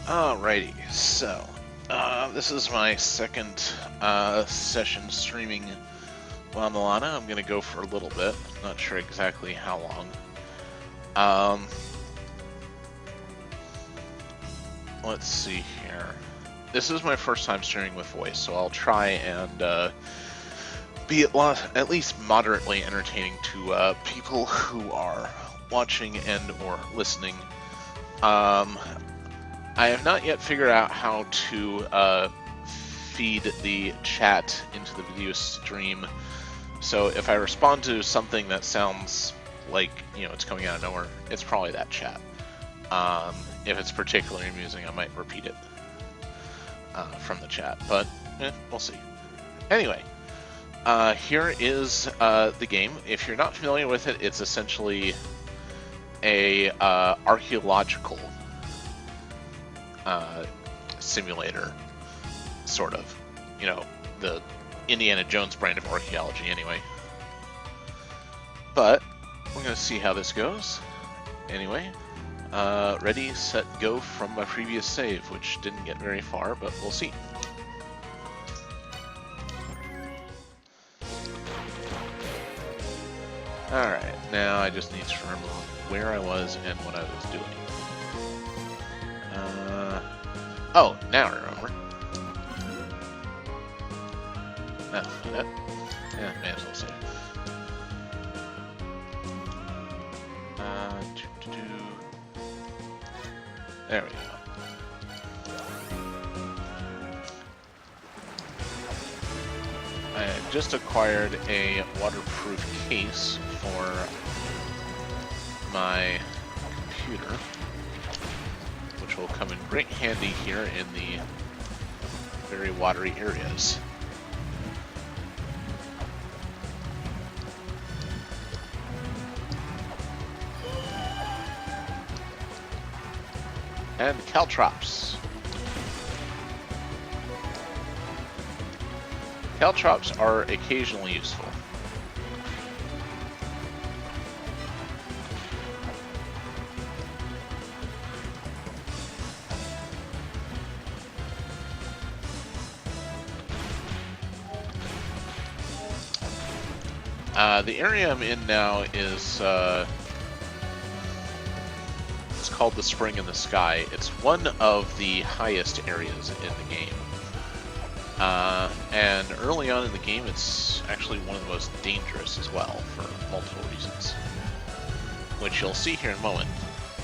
Alrighty, so this is my second session streaming La-Mulana. I'm gonna go for a little bit, not sure exactly how long. Let's see here. This is my first time streaming with voice, so I'll try and be at least moderately entertaining to people who are watching and or listening. I have not yet figured out how to feed the chat into the video stream, so if I respond to something that sounds like, you know, it's coming out of nowhere, it's probably that chat. If it's particularly amusing, I might repeat it from the chat, but we'll see. Anyway, here is the game. If you're not familiar with it, it's essentially a archaeological simulator, sort of. You know, the Indiana Jones brand of archaeology, anyway. But we're going to see how this goes. Anyway, ready, set, go from my previous save, which didn't get very far, but we'll see. Alright, now I just need to remember where I was and what I was doing. Oh, now I remember. That's it. Yeah, may as well save. There we go. I just acquired a waterproof case for my computer, which will come in great handy here in the very watery areas. And caltrops. Caltrops are occasionally useful. The area I'm in now is it's called the Spring in the Sky. It's one of the highest areas in the game. And early on in the game, it's actually one of the most dangerous as well, for multiple reasons, which you'll see here in a moment.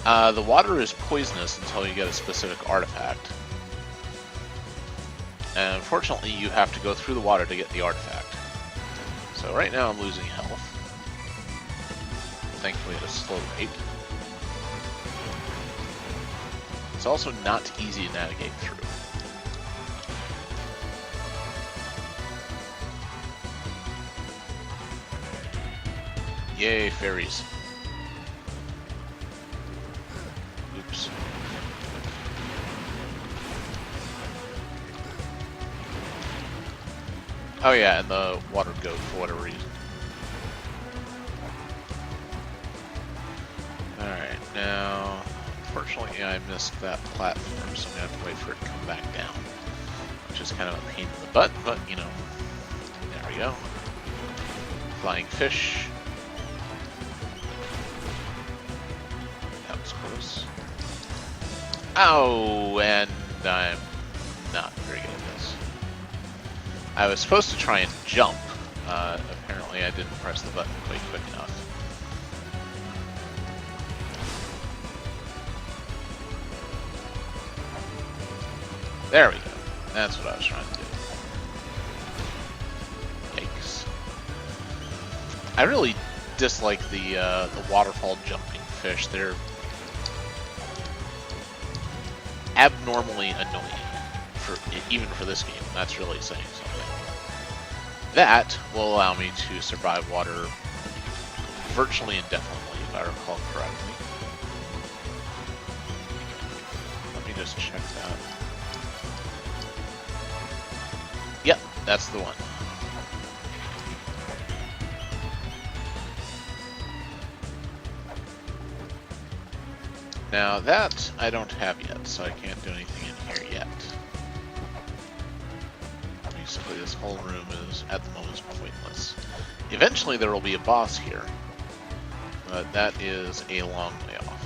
The water is poisonous until you get a specific artifact. And unfortunately, you have to go through the water to get the artifact. So right now I'm losing health. Thankfully at a slow rate. It's also not easy to navigate through. Yay, fairies. Oops. Oh yeah, and the water goat for whatever reason. Alright, now, unfortunately I missed that platform, so I'm gonna have to wait for it to come back down. Which is kind of a pain in the butt, but, you know, there we go. Flying fish. That was close. Ow, and I'm not very good at this. I was supposed to try and jump. Apparently I didn't press the button quite quick enough. There we go. That's what I was trying to do. Yikes. I really dislike the waterfall jumping fish. They're abnormally annoying, even for this game. That's really saying something. That will allow me to survive water virtually indefinitely, if I recall correctly. Let me just check that. Yep, that's the one. Now that I don't have yet, so I can't do anything in here yet. Basically, this whole room is, at the moment, pointless. Eventually there will be a boss here, but that is a long way off.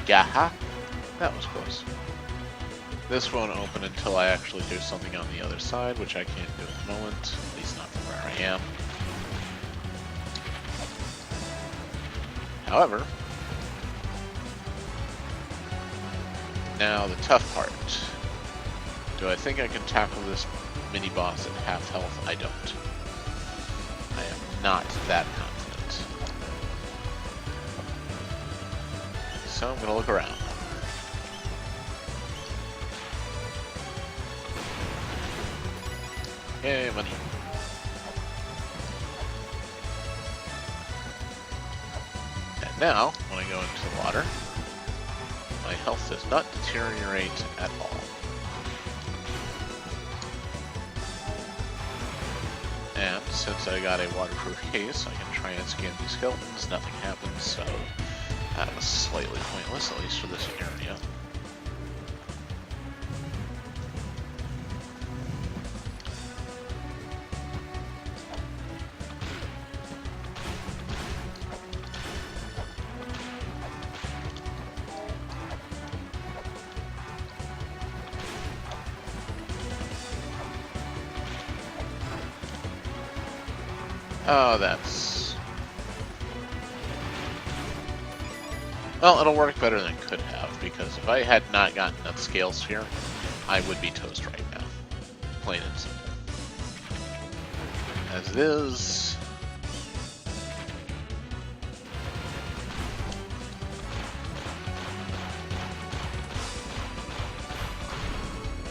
Gaha! That was close. This won't open until I actually do something on the other side, which I can't do at the moment, at least not from where I am. However, now the tough part. Do I think I can tackle this mini-boss at half health? I don't. I am not that confident. So I'm gonna look around. Yay, money. And now, when I go into the water, my health does not deteriorate at all. And since I got a waterproof case, I can try and scan these skeletons. Nothing happens, so that was slightly pointless, at least for this area. Oh, that's... Well, it'll work better than it could have, because if I had not gotten that scale sphere, I would be toast right now. Plain and simple. As it is...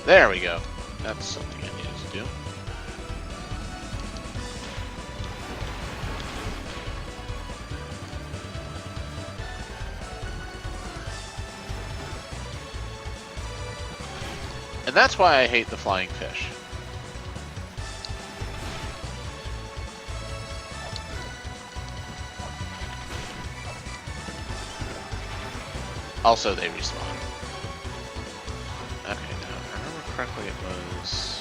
There we go. That's something I needed to do. And that's why I hate the flying fish. Also, they respawn. Okay, now, if I remember correctly, it was...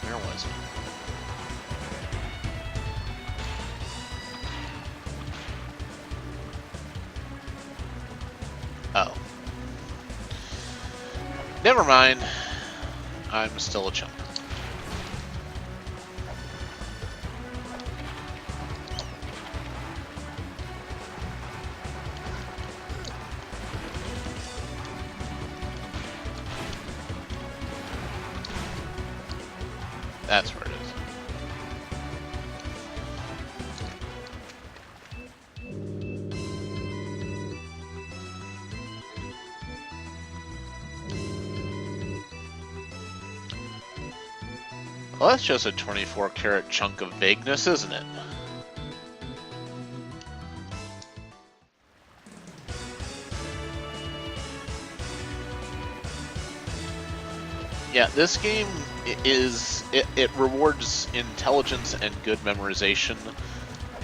Where was it? Oh. Never mind. I'm still a chump. That's where it is. Well, that's just a 24-karat chunk of vagueness, isn't it? Yeah, this game is... It rewards intelligence and good memorization,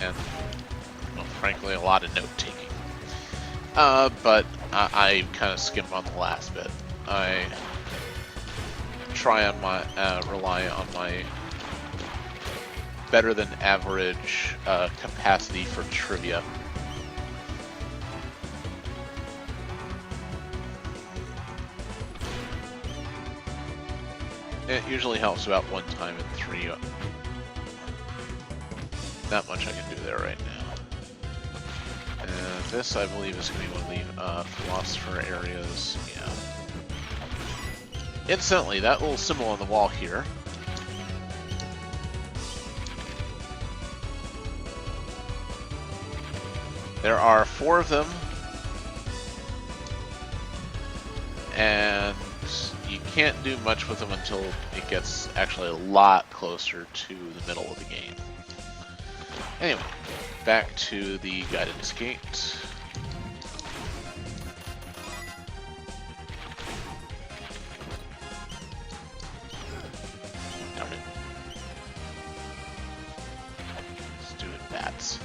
and, well, frankly, a lot of note-taking. But I kind of skim on the last bit. I try on my rely on my better than average capacity for trivia. It usually helps about one time in 3. Not much I can do there right now. And this, I believe, is going to be one of the philosopher areas. Yeah. Incidentally, that little symbol on the wall here there are 4 of them, and you can't do much with them until it gets actually a lot closer to the middle of the game. Anyway, back to the guidance gate. bats.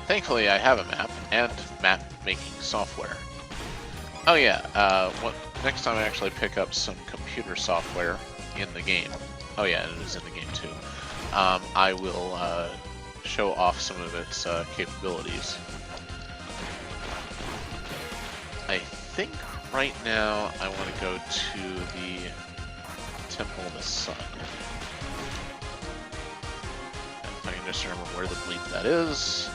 Thankfully, I have a map and map-making software. Oh yeah, next time I actually pick up some computer software in the game. Oh yeah, it is in the game too. I will show off some of its capabilities. I think right now I want to go to the Temple of the Sun. If I can just remember where the bleep that is.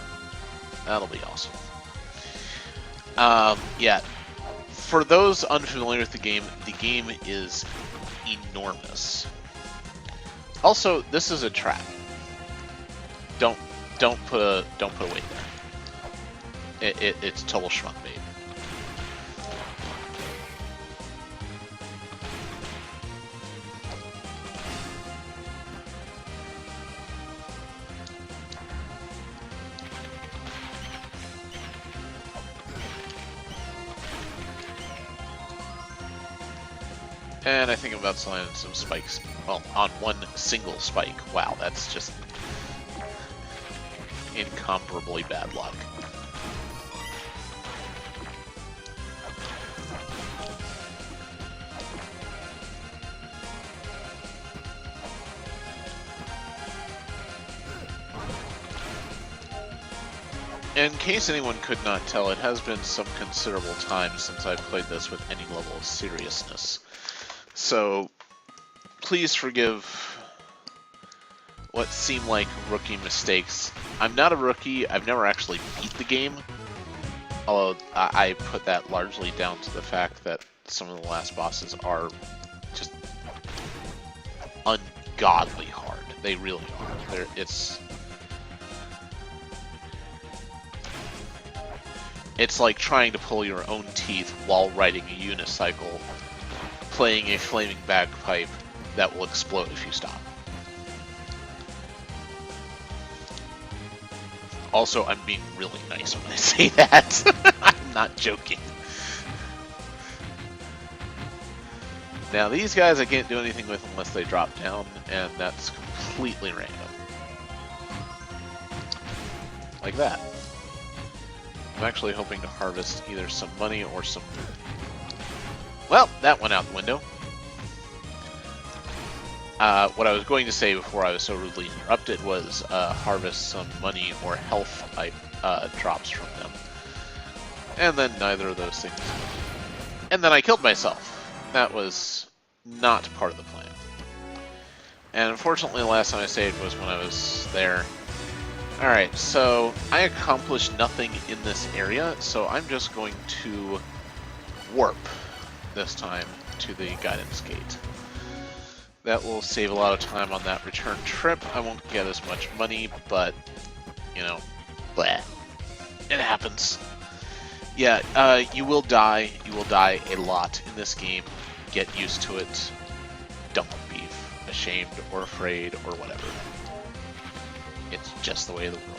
That'll be awesome. Yeah, for those unfamiliar with the game is enormous. Also, this is a trap. Don't put a weight there. It's total schmuck bait. And I think I'm about to land some spikes. Well, on one single spike. Wow, that's just incomparably bad luck. In case anyone could not tell, it has been some considerable time since I've played this with any level of seriousness. So, please forgive what seem like rookie mistakes. I'm not a rookie, I've never actually beat the game, although I put that largely down to the fact that some of the last bosses are just ungodly hard. They really are. It's like trying to pull your own teeth while riding a unicycle, playing a flaming bagpipe that will explode if you stop. Also, I'm being really nice when I say that. I'm not joking. Now, these guys I can't do anything with unless they drop down, and that's completely random. Like that. I'm actually hoping to harvest either some money or some... Well, that went out the window. What I was going to say before I was so rudely interrupted was harvest some money or health type drops from them. And then neither of those things. And then I killed myself. That was not part of the plan. And unfortunately the last time I saved was when I was there. Alright, so I accomplished nothing in this area, so I'm just going to warp this time to the guidance gate. That will save a lot of time on that return trip. I won't get as much money, but, you know, bleh. It happens. Yeah, you will die. You will die a lot in this game. Get used to it. Don't be ashamed or afraid or whatever. It's just the way of the world.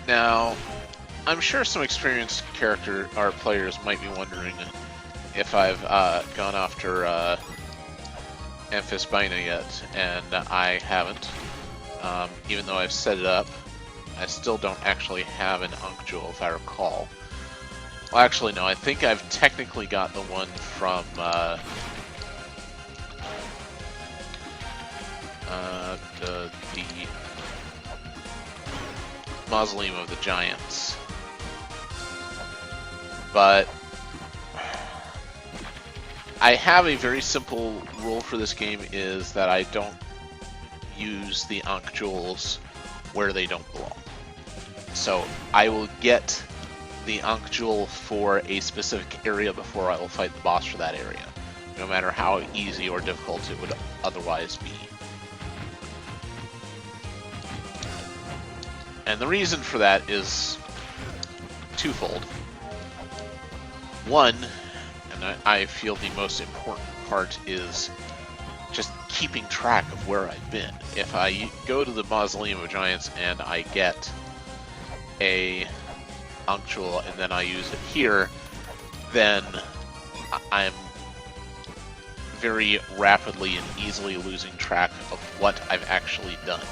Now, I'm sure some experienced players might be wondering if I've gone after Amphisbaina yet, and I haven't. Even though I've set it up, I still don't actually have an Ankh Jewel, if I recall. Well, actually, no, I think I've technically got the one from the Mausoleum of the Giants. But I have a very simple rule for this game, is that I don't use the Ankh Jewels where they don't belong. So I will get the Ankh Jewel for a specific area before I will fight the boss for that area, no matter how easy or difficult it would otherwise be. And the reason for that is twofold. One, and I feel the most important part, is just keeping track of where I've been. If I go to the Mausoleum of Giants and I get a Unctual and then I use it here, then I'm very rapidly and easily losing track of what I've actually done.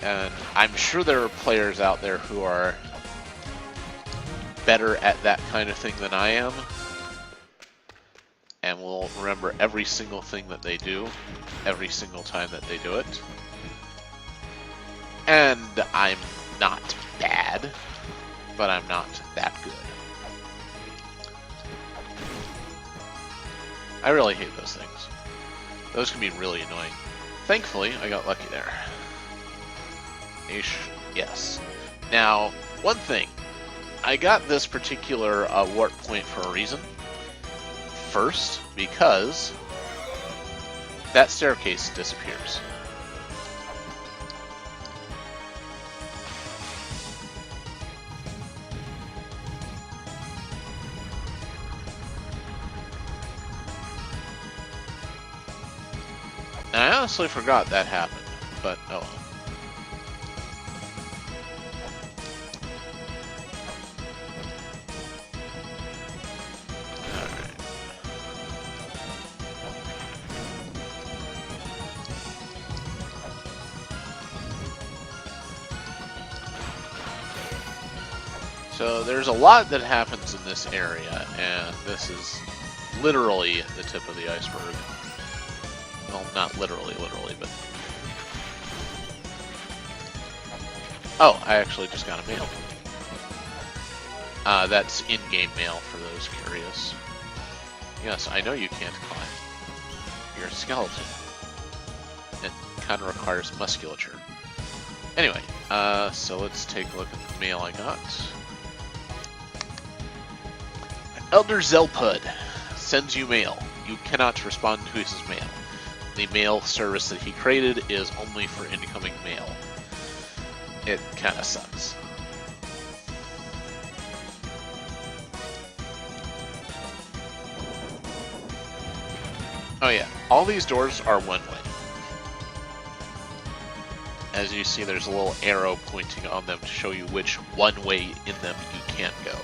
And I'm sure there are players out there who are better at that kind of thing than I am, and will remember every single thing that they do, every single time that they do it. And I'm not bad, but I'm not that good. I really hate those things. Those can be really annoying. Thankfully, I got lucky there. Yes. Now, one thing. I got this particular warp point for a reason. First, because that staircase disappears. And I honestly forgot that happened, but oh well. So there's a lot that happens in this area, and this is literally the tip of the iceberg. Well, not literally, but... Oh, I actually just got a mail. That's in-game mail for those curious. Yes, I know you can't climb. You're a skeleton. It kind of requires musculature. Anyway, so let's take a look at the mail I got. Elder Zelpud sends you mail. You cannot respond to his mail. The mail service that he created is only for incoming mail. It kinda sucks. Oh yeah, all these doors are one way. As you see, there's a little arrow pointing on them to show you which one way in them you can't go.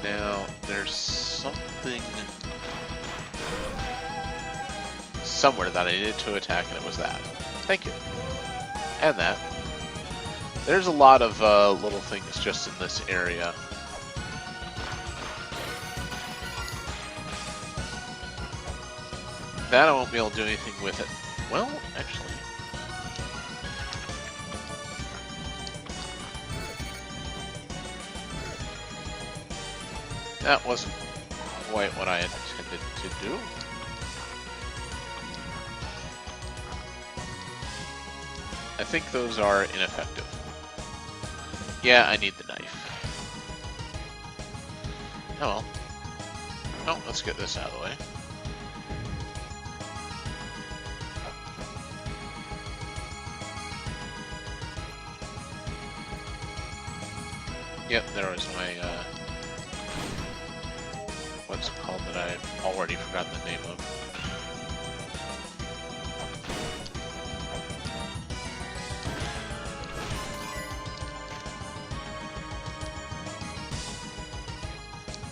Now, there's something somewhere that I needed to attack, and it was that. Thank you. And that. There's a lot of little things just in this area. That I won't be able to do anything with it. Well, actually... that wasn't quite what I intended to do. I think those are ineffective. Yeah, I need the knife. Oh well. Oh, let's get this out of the way. Yep, there was my, what's it called that I've already forgotten the name of.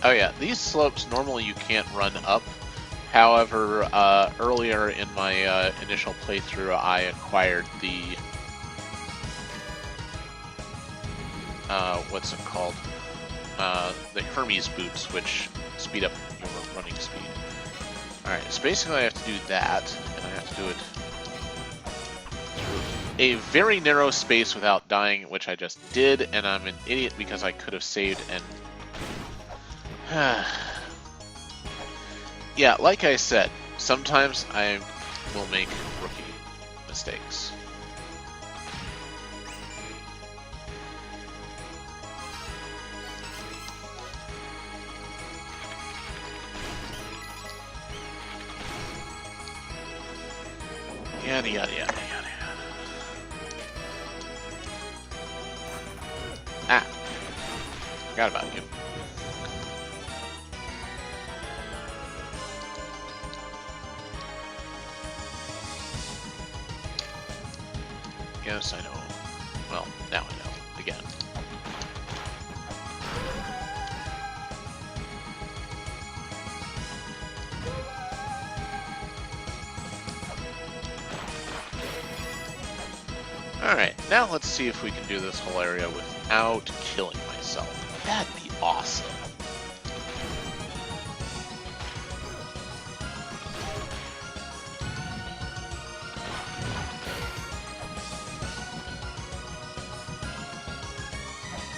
Oh yeah, these slopes normally you can't run up. However, earlier in my initial playthrough, I acquired the what's it called? The Hermes boots, which speed up your running speed. Alright, so basically I have to do that, and I have to do it through a very narrow space without dying, which I just did, and I'm an idiot because I could have saved and... yeah, like I said, sometimes I will make rookie mistakes. Yada yada yada yada. Ah, forgot about you. Yes, I know. Well, now I know. Again. Alright, now let's see if we can do this whole area without killing myself. That'd be awesome.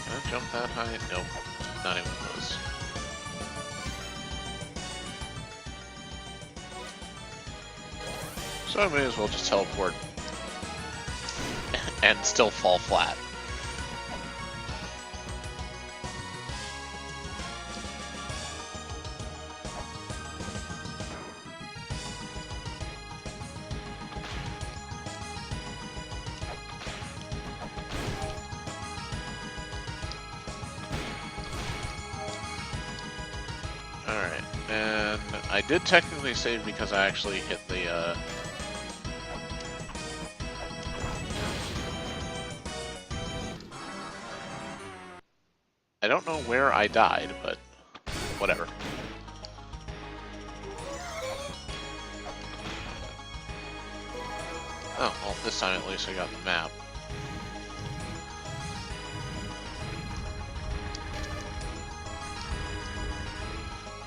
Can I jump that high? Nope. Not even close. So I may as well just teleport and still fall flat. Alright, and I did technically save because I actually hit the, I don't know where I died, but whatever. Oh, well, this time at least I got the map.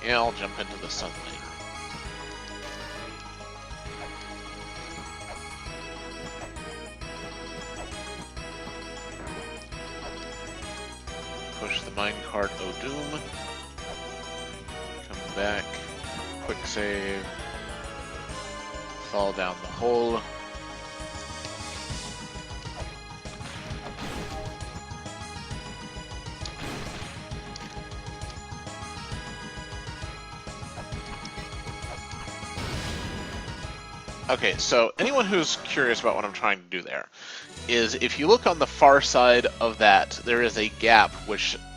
Yeah, I'll jump into the sun later. Push the minecart O'Doom. Come back. Quick save. Fall down the hole. Okay, so anyone who's curious about what I'm trying to do there is if you look on the far side of that, there is a gap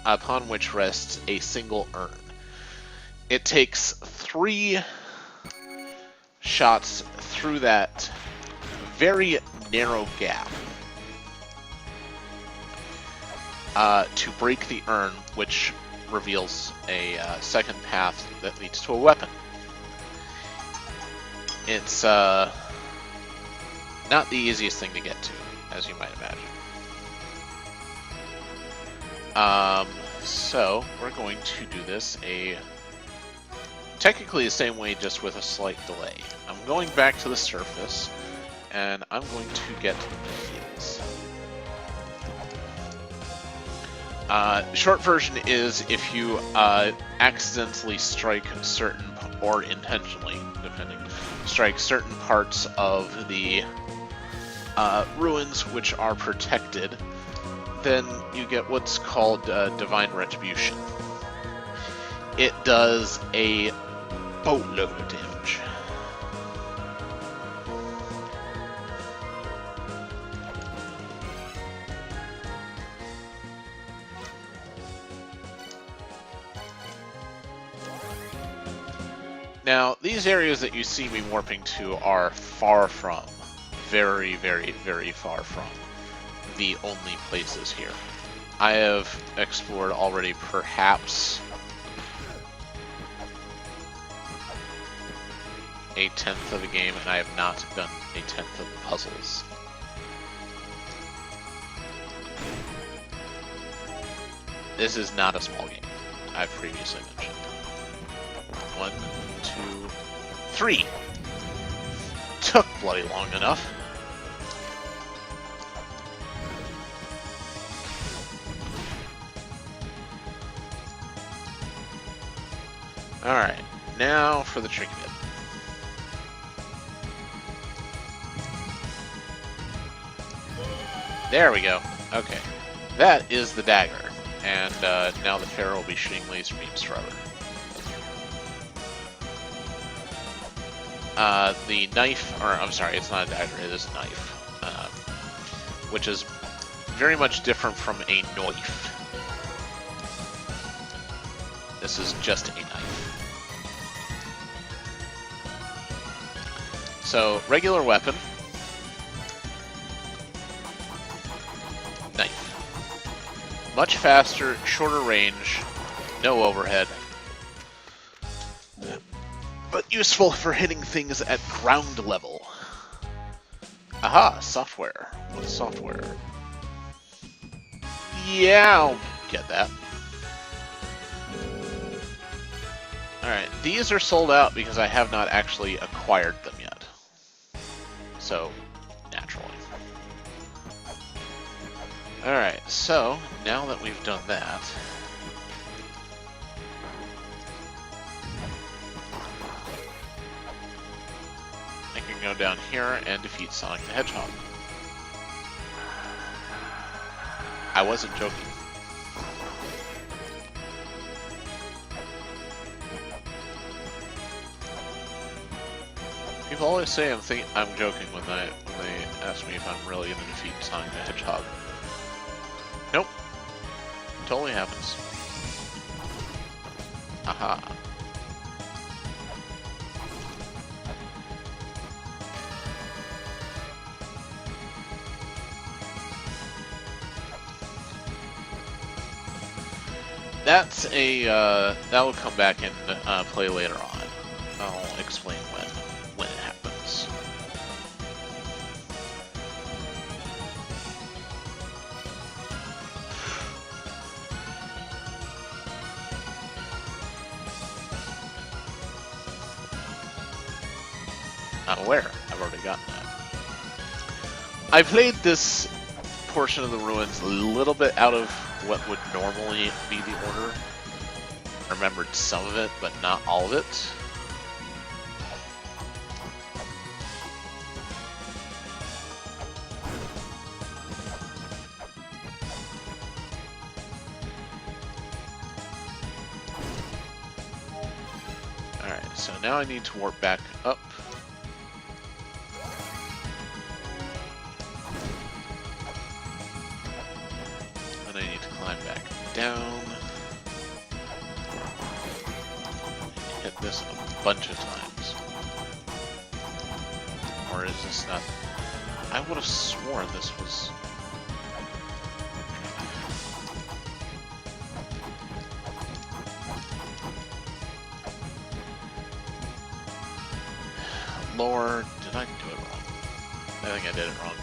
upon which rests a single urn. It takes 3 shots through that very narrow gap to break the urn, which reveals a second path that leads to a weapon. It's not the easiest thing to get to, as you might imagine. So we're going to do this technically the same way, just with a slight delay. I'm going back to the surface, and I'm going to get the heals. Short version is if you accidentally strike certain, or intentionally, depending, strike certain parts of the ruins which are protected, then you get what's called Divine Retribution. It does a boatload of damage. Now, these areas that you see me warping to are far from, very, very, very far from, the only places here. I have explored already perhaps a 1/10 of the game, and I have not done a 1/10 of the puzzles. This is not a small game, I've previously mentioned. 1, 2, 3. Took bloody long enough. Alright, now for the tricky bit. There we go. Okay. That is the dagger. And now the Pharaoh will be shooting laser beams forever. The knife, or I'm sorry, it's not a dagger, it is a knife, which is very much different from a knife. This is just a knife. So, regular weapon. Knife. Much faster, shorter range, no overhead. But useful for hitting things at ground level. Aha, software. What's software? Yeah, I'll get that. Alright, these are sold out because I have not actually acquired them yet. So, naturally. Alright, so, now that we've done that... I can go down here and defeat Sonic the Hedgehog. I wasn't joking. People always say I'm joking when they ask me if I'm really going to defeat Sonic the Hedgehog. Nope. Totally happens. Aha. That's a, that'll come back and play later on. I'll explain when it happens. I'm aware. I've already gotten that. I played this portion of the ruins a little bit out of what would normally be the order. I remembered some of it, but not all of it. Alright, so now I need to warp back up. And I need to climb back down. Hit this a bunch of times. Or is this not... I would have sworn this was... Lower... Did I do it wrong? I think I did it wrong.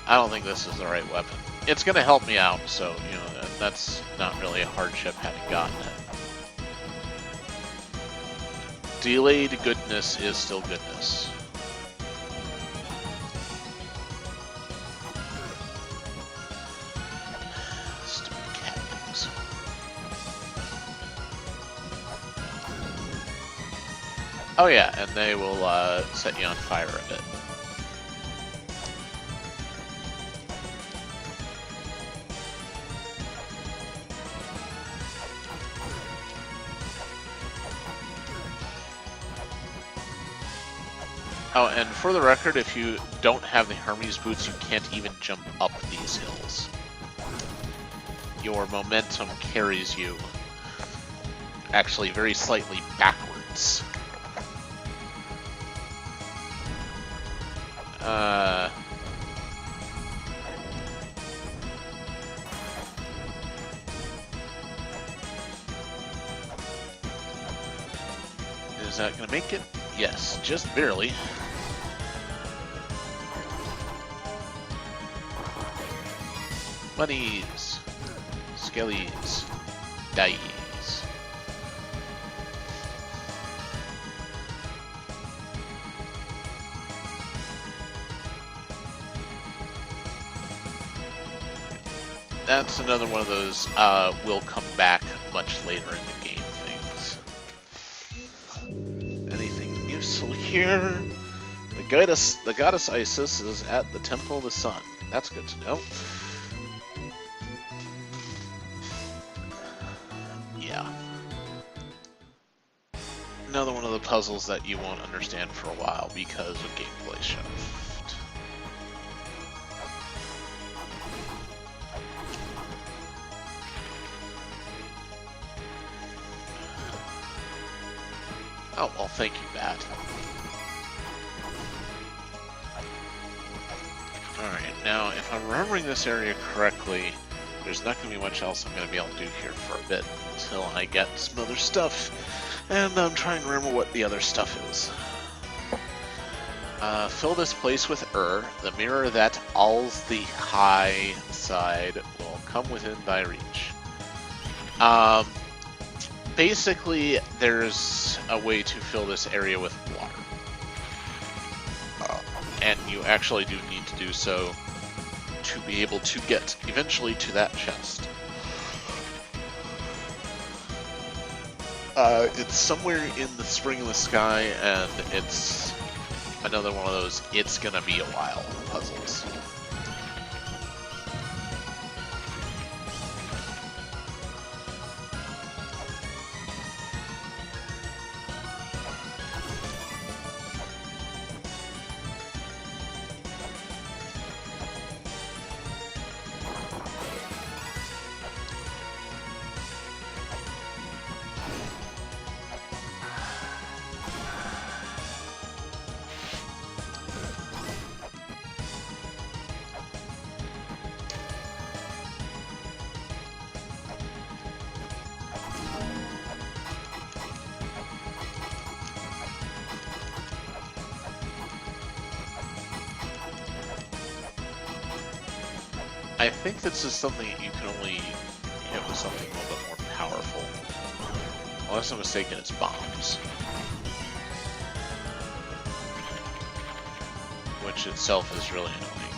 I don't think this is the right weapon. It's going to help me out, so, you know, that's not really a hardship having gotten it. Delayed goodness is still goodness. Stupid cat things. Oh yeah, and they will set you on fire a bit. Oh, and for the record, if you don't have the Hermes boots, you can't even jump up these hills. Your momentum carries you actually very slightly backwards. Is that going to make it? Yes, just barely. Bunnies, skellies, dies. That's another one of those will come back much later in the game things. Anything useful here? The goddess Isis is at the Temple of the Sun. That's good to know. another one of the puzzles that you won't understand for a while because of gameplay shift. Oh, well, thank you, Bat. Alright, now, if I'm remembering this area correctly, there's not going to be much else I'm going to be able to do here for a bit until I get some other stuff. And I'm trying to remember what the other stuff is. Fill this place with the mirror that all's the high side will come within thy reach. Basically, there's a way to fill this area with water. And you actually do need to do so to be able to get eventually to that chest. It's somewhere in the Spring in the Sky, and it's another one of those it's gonna be a while puzzles. I think this is something you can only hit with something a little bit more powerful. Unless I'm mistaken, it's bombs. Which itself is really annoying.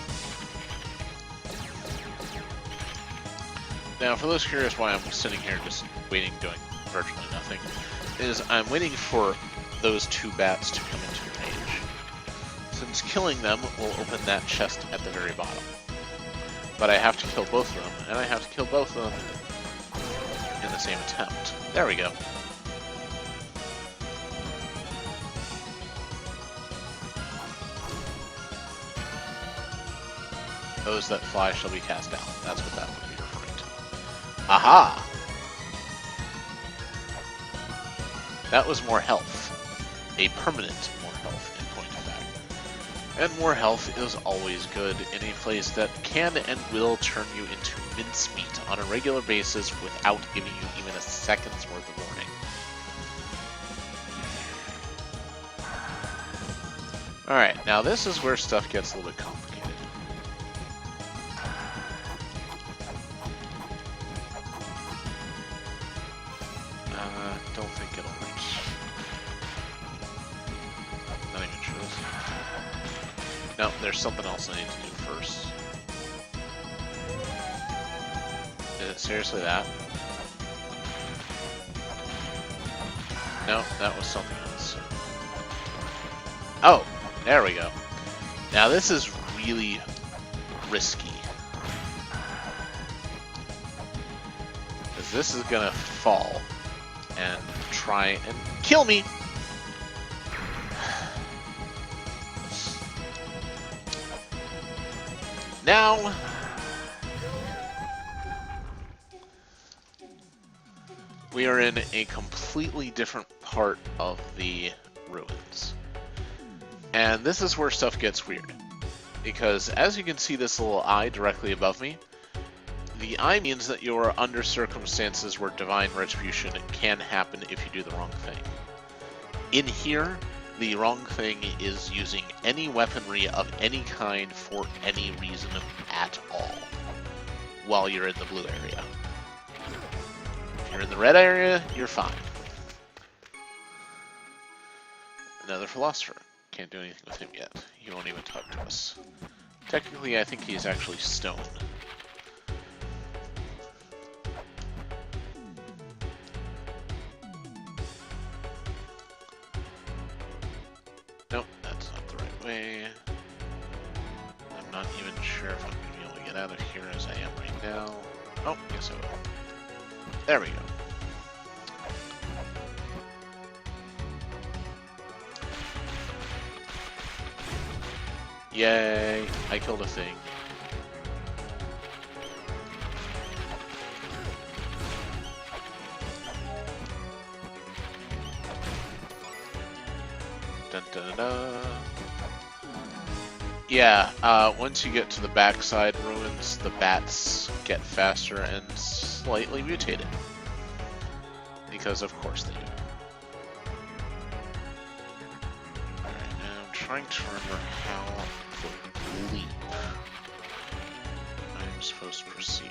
Now, for those curious why I'm sitting here just waiting, doing virtually nothing, is I'm waiting for those two bats to come into range. Since killing them will open that chest at the very bottom. But I have to kill both of them, and I have to kill both of them in the same attempt. There we go. Those that fly shall be cast down. That's what that would be referring to. Aha! That was more health. A permanent more health, in point of fact. And more health is always good in a place that can and will turn you into mincemeat on a regular basis without giving you even a second's worth of warning. Alright, now this is where stuff gets a little bit complicated. Don't think it'll reach. Not even sure this. No, there's something else I need to do first. Is it seriously that? No, that was something else. Oh, there we go. Now this is really risky. Because this is gonna fall and try and kill me. Now, we are in a completely different part of the ruins. And this is where stuff gets weird. Because as you can see this little eye directly above me, the eye means that you are under circumstances where divine retribution can happen if you do the wrong thing. In here, the wrong thing is using any weaponry of any kind for any reason at all while you're in the blue area. If you're in the red area, you're fine. Another philosopher. Can't do anything with him yet. He won't even talk to us. Technically, I think he's actually stone. Nope, that's not the right way. I'm not even sure if I'm going to be able to get out of here as I am right now. Oh, yes I will. There we go. Yay, I killed a thing. Dun, dun, dun, dun. Yeah, once you get to the backside ruins, the bats get faster and slightly mutated. Because of course they do. Alright, now I'm trying to remember how the leap I'm supposed to proceed.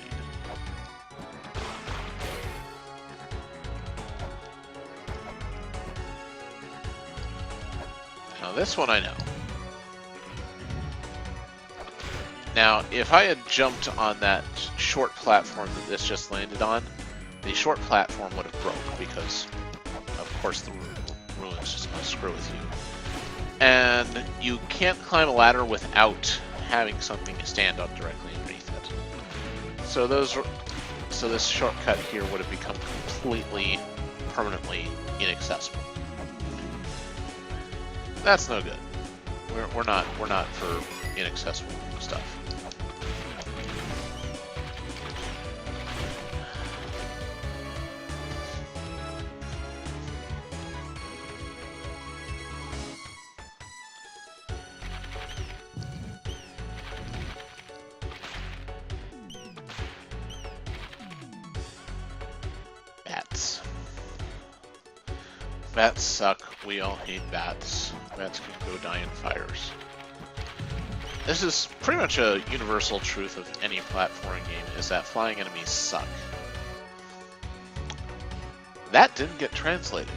Now this one I know. Now, if I had jumped on that short platform that this just landed on, the short platform would have broke because, of course, the ruins just gonna screw with you. And you can't climb a ladder without having something to stand up directly underneath it. So this shortcut here would have become completely, permanently inaccessible. That's no good. We're not for inaccessible stuff. Bats. Bats suck. We all hate bats. Bats can go die in fires. This is pretty much a universal truth of any platforming game, is that flying enemies suck. That didn't get translated.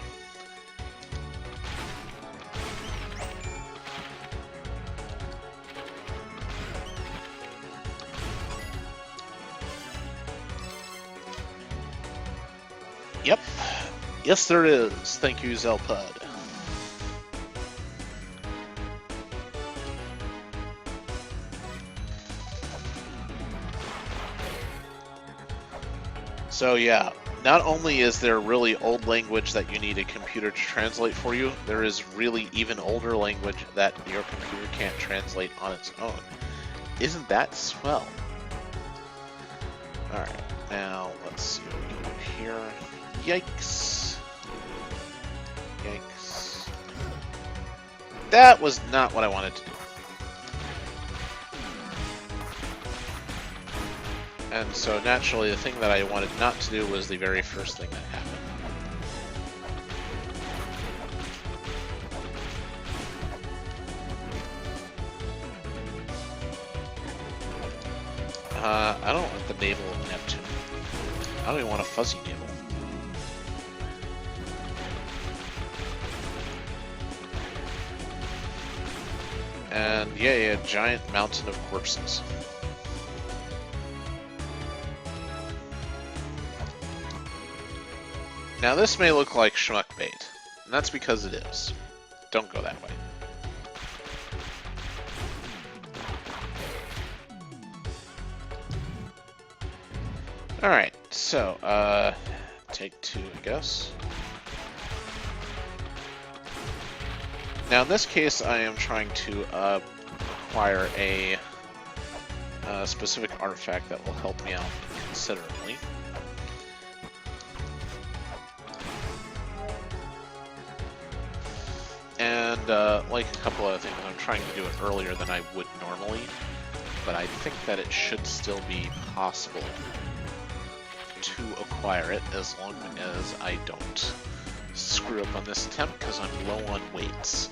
Yep. Yes, there is. Thank you, Zelpud. So yeah, not only is there really old language that you need a computer to translate for you, there is really even older language that your computer can't translate on its own. Isn't that swell? Alright, now let's see what we can do here. Yikes. Yikes. That was not what I wanted to do. And so naturally the thing that I wanted not to do was the very first thing that happened. I don't want the navel of Neptune. I don't even want a fuzzy navel. And yeah, a giant mountain of corpses. Now this may look like schmuck bait, and that's because it is. Don't go that way. Alright, so, take two, I guess. Now in this case, I am trying to acquire a specific artifact that will help me out considerably. And like a couple other things, I'm trying to do it earlier than I would normally, but I think that it should still be possible to acquire it as long as I don't screw up on this attempt, because I'm low on weights.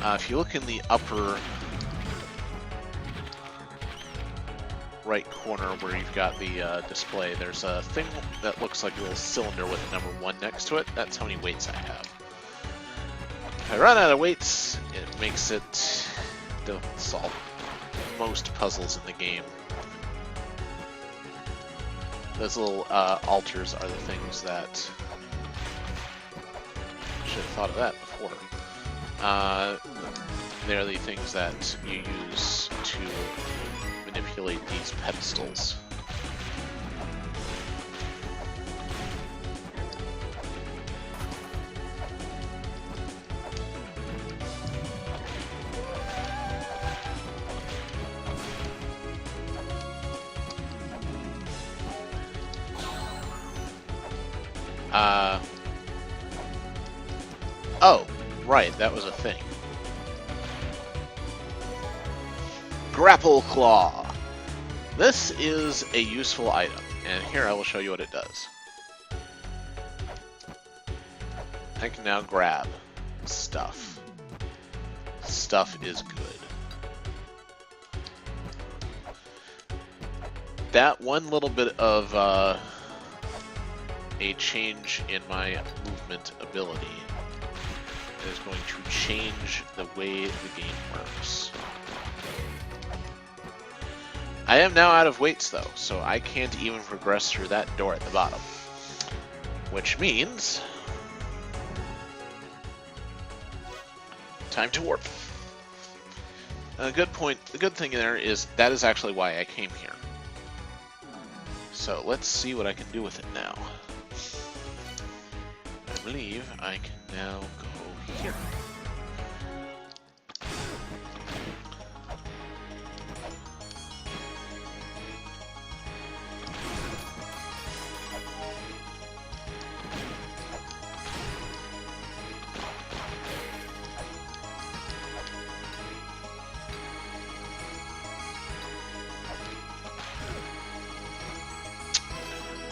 If you look in the upper right corner where you've got the display, there's a thing that looks like a little cylinder with a number 1 next to it. That's how many weights I have. If I run out of weights, it makes it to solve most puzzles in the game. Those little altars are the things that... I should have thought of that before. They're the things that you use to manipulate these pedestals. Oh, right, that was a thing. Grapple Claw. This is a useful item, and here I will show you what it does. I can now grab stuff. Stuff is good. That one little bit of a change in my movement ability is going to change the way the game works. I am now out of weights though, so I can't even progress through that door at the bottom. Which means... time to warp. A good point, the good thing there is that is actually why I came here. So let's see what I can do with it now. I believe I can now go here.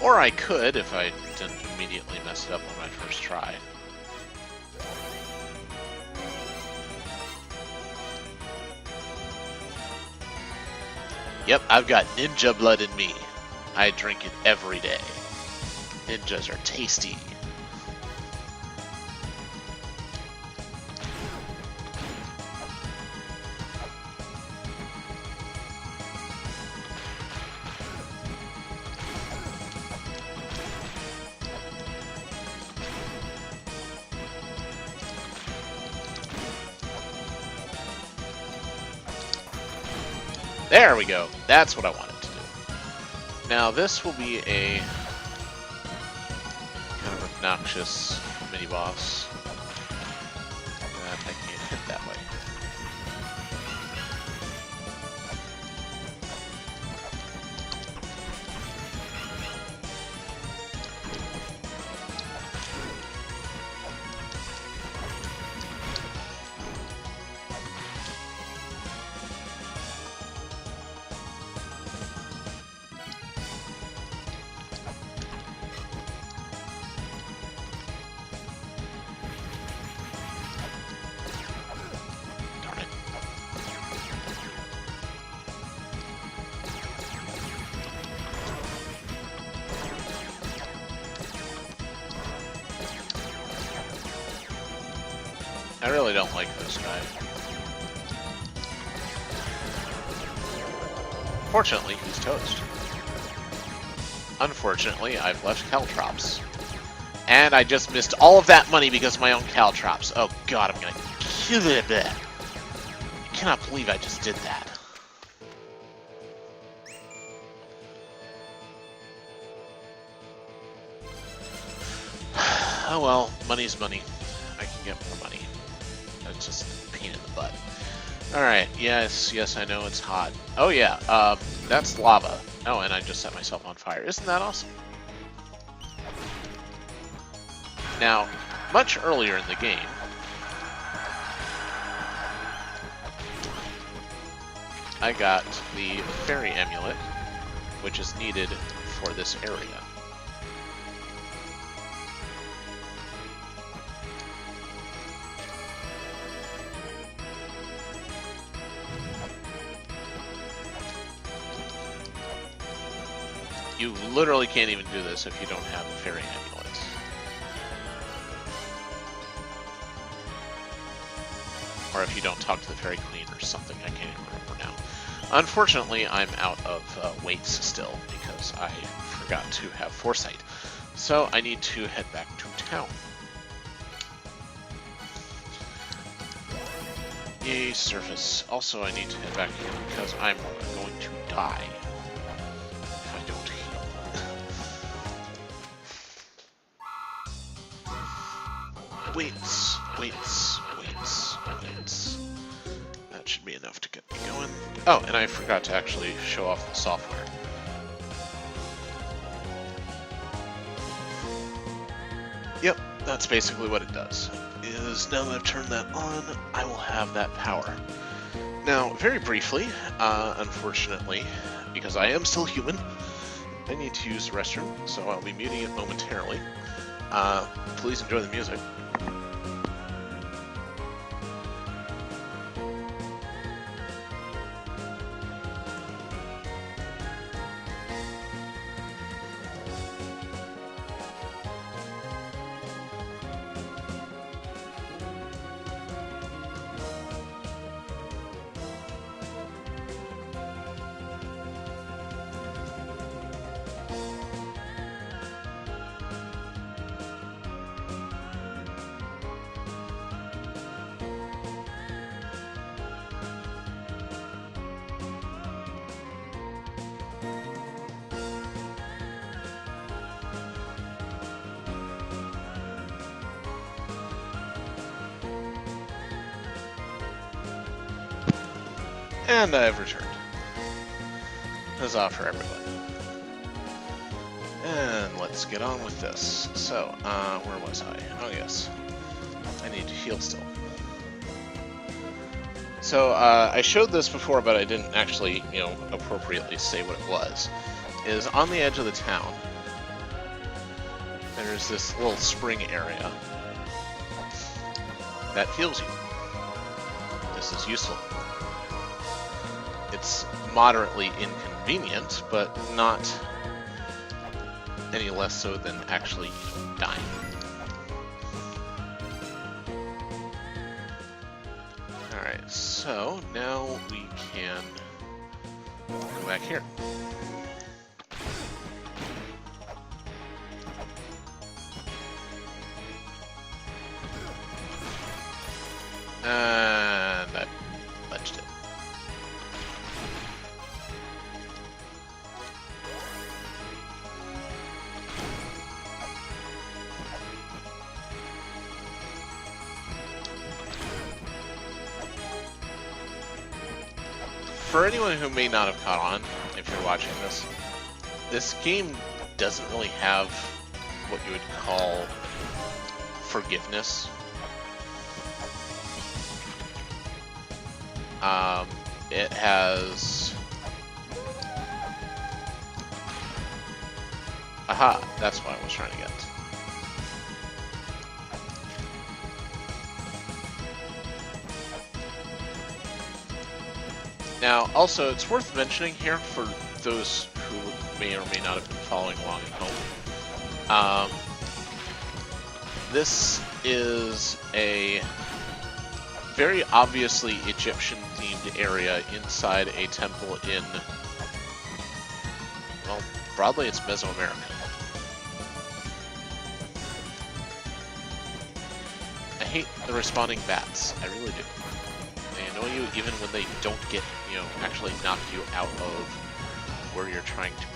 Or I could, if I didn't immediately mess it up on my first try. Yep, I've got ninja blood in me. I drink it every day. Ninjas are tasty. There we go. That's what I wanted to do. Now this will be a kind of obnoxious mini-boss that I can't hit that way. I really don't like this guy. Fortunately, he's toast. Unfortunately, I've left caltrops. And I just missed all of that money because of my own caltrops. Oh god, I'm gonna kill it. I cannot believe I just did that. Oh well, money's money. I can get more money. It's just a pain in the butt. Alright, yes, I know it's hot. Oh yeah, that's lava. Oh, and I just set myself on fire. Isn't that awesome? Now, much earlier in the game, I got the fairy amulet, which is needed for this area. You literally can't even do this if you don't have the fairy amulets. Or if you don't talk to the fairy queen or something, I can't even remember now. Unfortunately, I'm out of weights still because I forgot to have foresight. So I need to head back to town. Yay, surface. Also, I need to head back here because I'm going to die. Weights. That should be enough to get me going. Oh, and I forgot to actually show off the software. that's basically what it does. Is now that I've turned that on, I will have that power. Now, very briefly, unfortunately, because I am still human, I need to use the restroom, so I'll be muting it momentarily. Please enjoy the music. And I've returned. Huzzah for everyone. And let's get on with this. So, where was I? Oh yes. I need to heal still. So, I showed this before, but I didn't actually, appropriately say what it was. Is on the edge of the town, there's this little spring area that heals you. This is useful. It's moderately inconvenient, but not any less so than actually dying. Alright, so now we can go back here. And I ledged it. For anyone who may not have caught on, if you're watching this game doesn't really have what you would call forgiveness. It has... Aha, that's what I was trying to get. Now, also, it's worth mentioning here for those who may or may not have been following along at home. This is a very obviously Egyptian-themed area inside a temple in, well, broadly it's Mesoamerica. I hate the respawning bats, I really do. They annoy you even when they don't get, actually knock you out of where you're trying to be.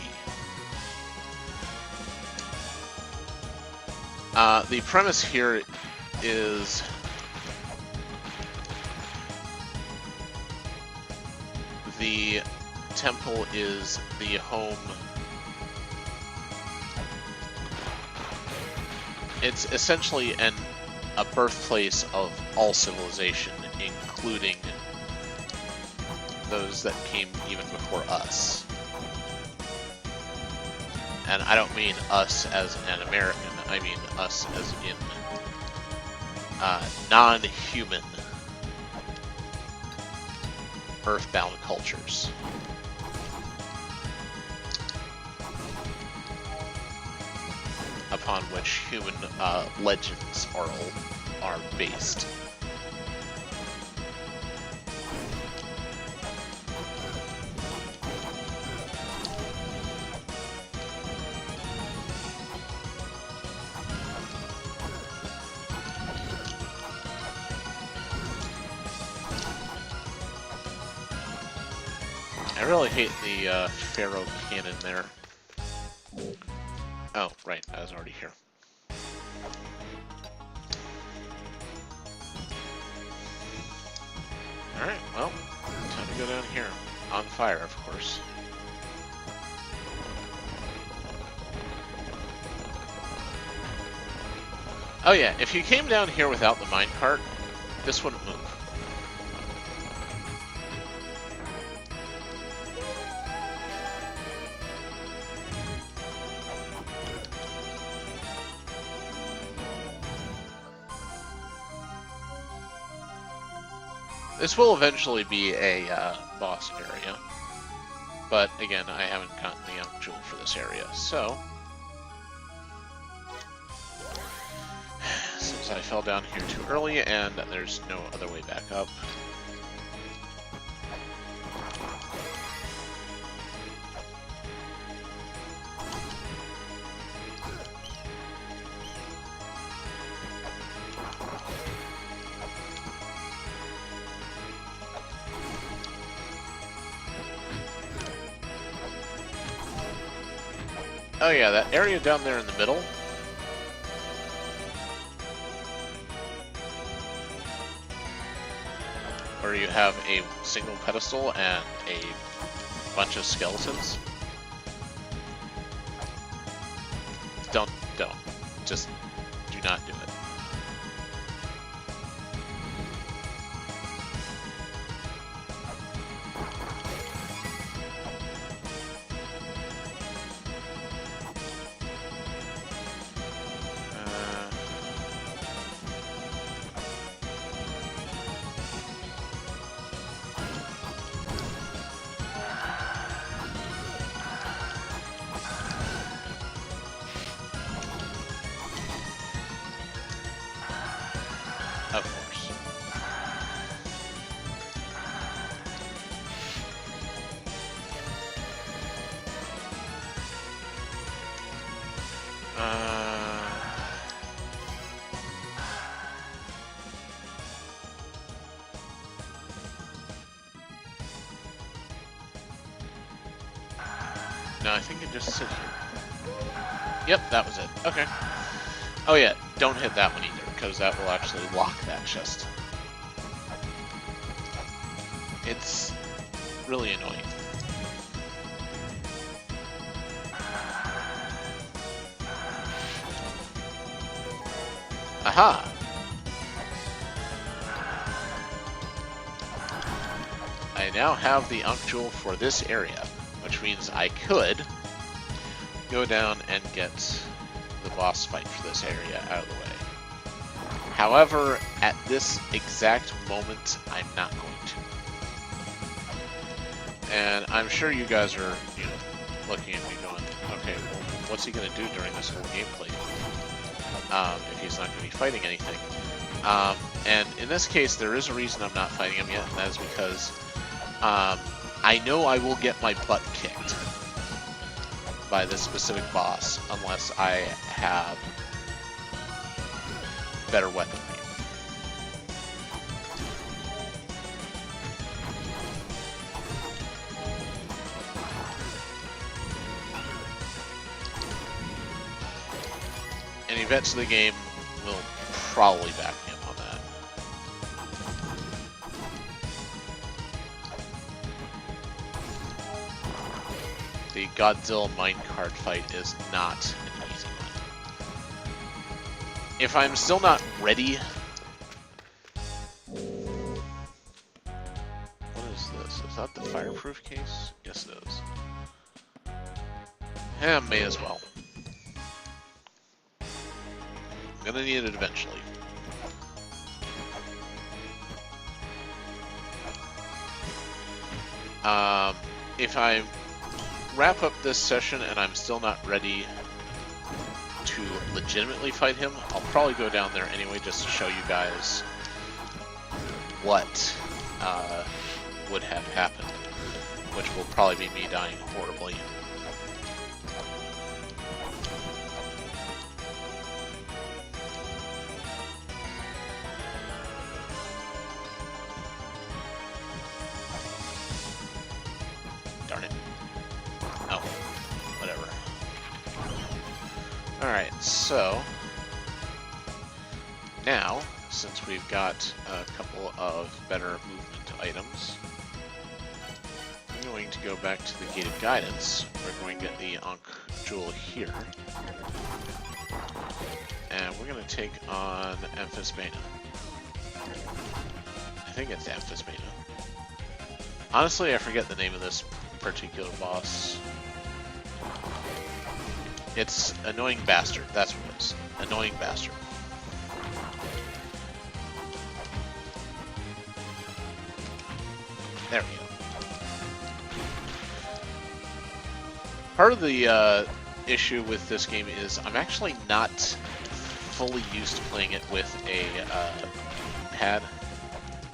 The premise here is the temple is the home. It's essentially a birthplace of all civilization, including those that came even before us. And I don't mean us as an American, I mean us as in non-human earthbound cultures. Upon which human legends are based. I really hate the Pharaoh cannon there. Oh, right, I was already here. Alright, well, time to go down here. On fire, of course. Oh yeah, if you came down here without the minecart, this wouldn't move. This will eventually be a boss area, but again, I haven't gotten the Ankh Jewel for this area, so since I fell down here too early and there's no other way back up. Oh yeah, that area down there in the middle. Where you have a single pedestal and a bunch of skeletons. Don't. Just do not do it. Of course. No, I think it just sits here. Yep, that was it. Okay. Oh yeah, don't hit that one either, because that will actually lock that chest. It's really annoying. Aha! I now have the Ankh Jewel for this area, which means I could go down and get the boss fight for this area out of the way. However, at this exact moment, I'm not going to. And I'm sure you guys are, looking at me going, okay, well, what's he going to do during this whole gameplay? If he's not going to be fighting anything. And in this case, there is a reason I'm not fighting him yet, and that is because I know I will get my butt kicked by this specific boss unless I have better weaponry. And events of the game will probably back me up on that. The Godzilla minecart fight is not an easy one. If I'm still not ready... What is this? Is that the fireproof case? Yes, it is. Yeah, may as well. I'm gonna need it eventually. If I wrap up this session and I'm still not ready to legitimately fight him, I'll probably go down there anyway just to show you guys what would have happened, which will probably be me dying horribly. Darn it. Oh, whatever. Alright, so now, since we've got a couple of better movement items, I'm going to go back to the Gate of Guidance. We're going to get the Ankh Jewel here. and we're going to take on Amphisbaena. I think it's Amphisbaena. Honestly, I forget the name of this particular boss. It's Annoying Bastard. That's what it is. Annoying Bastard. There we go. Part of the issue with this game is I'm actually not fully used to playing it with a pad,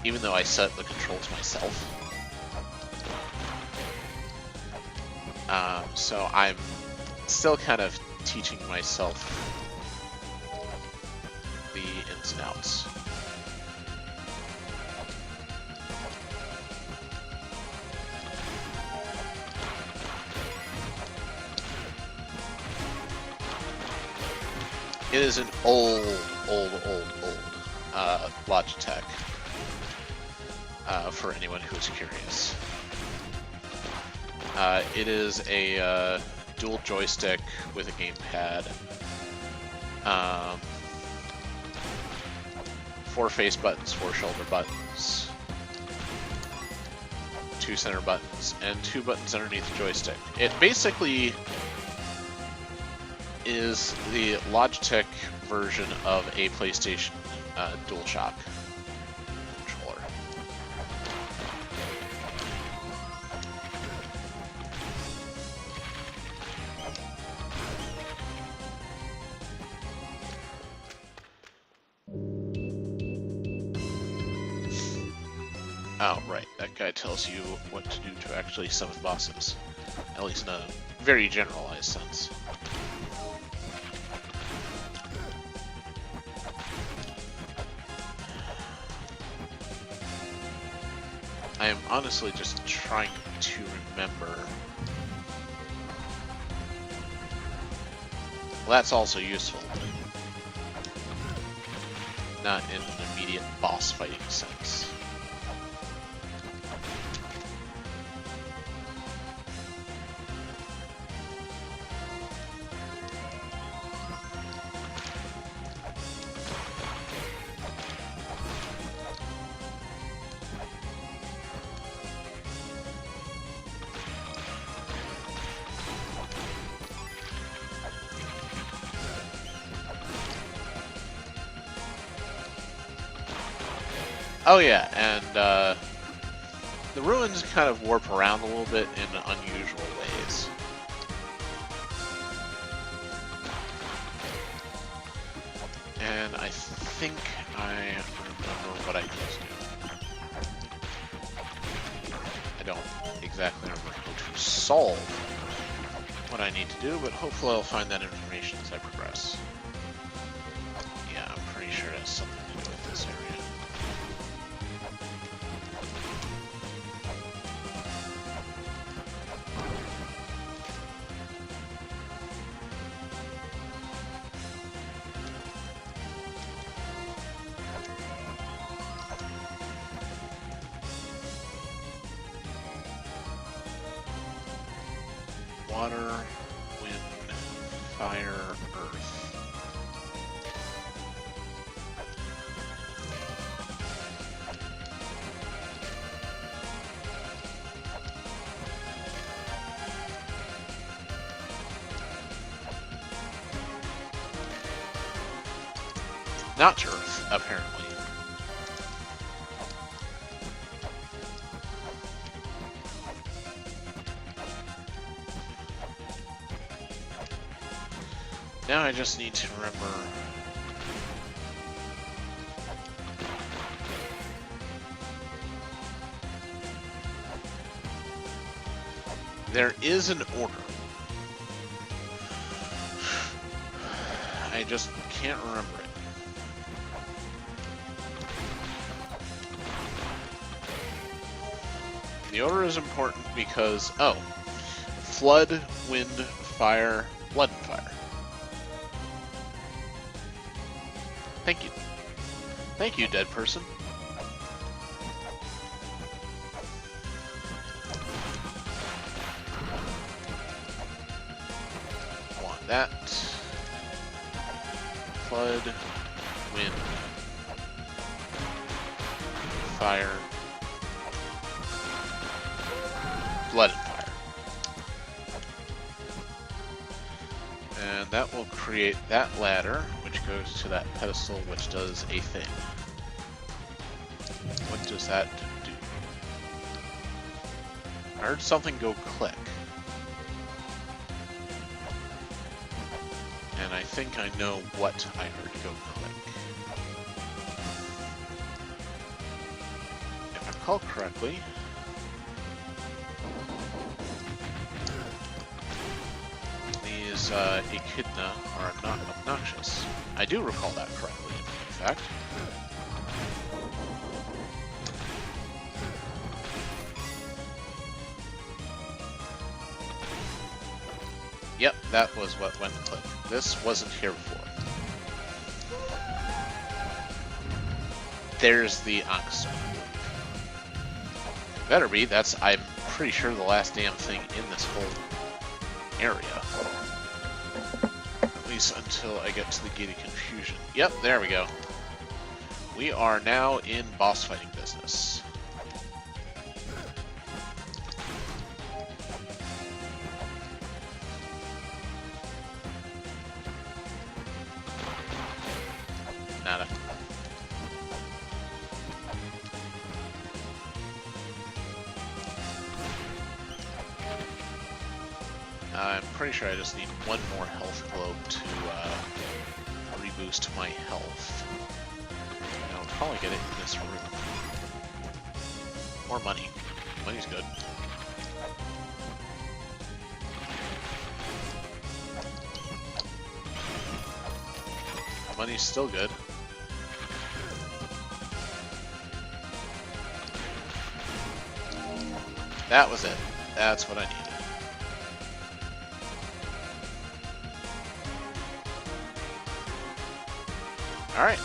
even though I set the controls myself. So I'm still kind of teaching myself the ins and outs. It is an old Logitech, for anyone who is curious. It is a dual joystick with a gamepad, 4 face buttons, 4 shoulder buttons, 2 center buttons, and 2 buttons underneath the joystick. It basically is the Logitech version of a PlayStation DualShock controller. Oh, right. That guy tells you what to do to actually summon bosses, at least in a very generalized sense. I am honestly just trying to remember. Well, that's also useful, but not in an immediate boss fighting sense. Oh yeah, and the ruins kind of warp around a little bit in unusual ways. And I think I remember what I need to do. I don't exactly remember how to solve what I need to do, but hopefully I'll find that information as I progress. Yeah, I'm pretty sure it has something to do with this area. Water, wind, fire, earth. Not earth, apparently. Now I just need to remember there is an order. I just can't remember it. The order is important because, oh, flood, wind, fire, blood and fire. Thank you. Thank you, dead person. Want that. flood, wind, fire, blood and fire. And that will create that ladder, which goes to that pedestal, which does a thing. What does that do? I heard something go click. And I think I know what I heard go click. If I recall correctly, these echidna are not obnoxious. I do recall that correctly, in fact. Yep, that was what went click. This wasn't here before. There's the Oxstone. Better be. That's, I'm pretty sure, the last damn thing in this whole area. At least until I get to the Gate of Confusion. Yep, there we go. We are now in boss fighting business. Nada. I'm pretty sure I just need one more health globe to reboost my health. And I'll probably get it in this room. More money. Money's good. Money's still good. That was it. That's what I needed. Alright.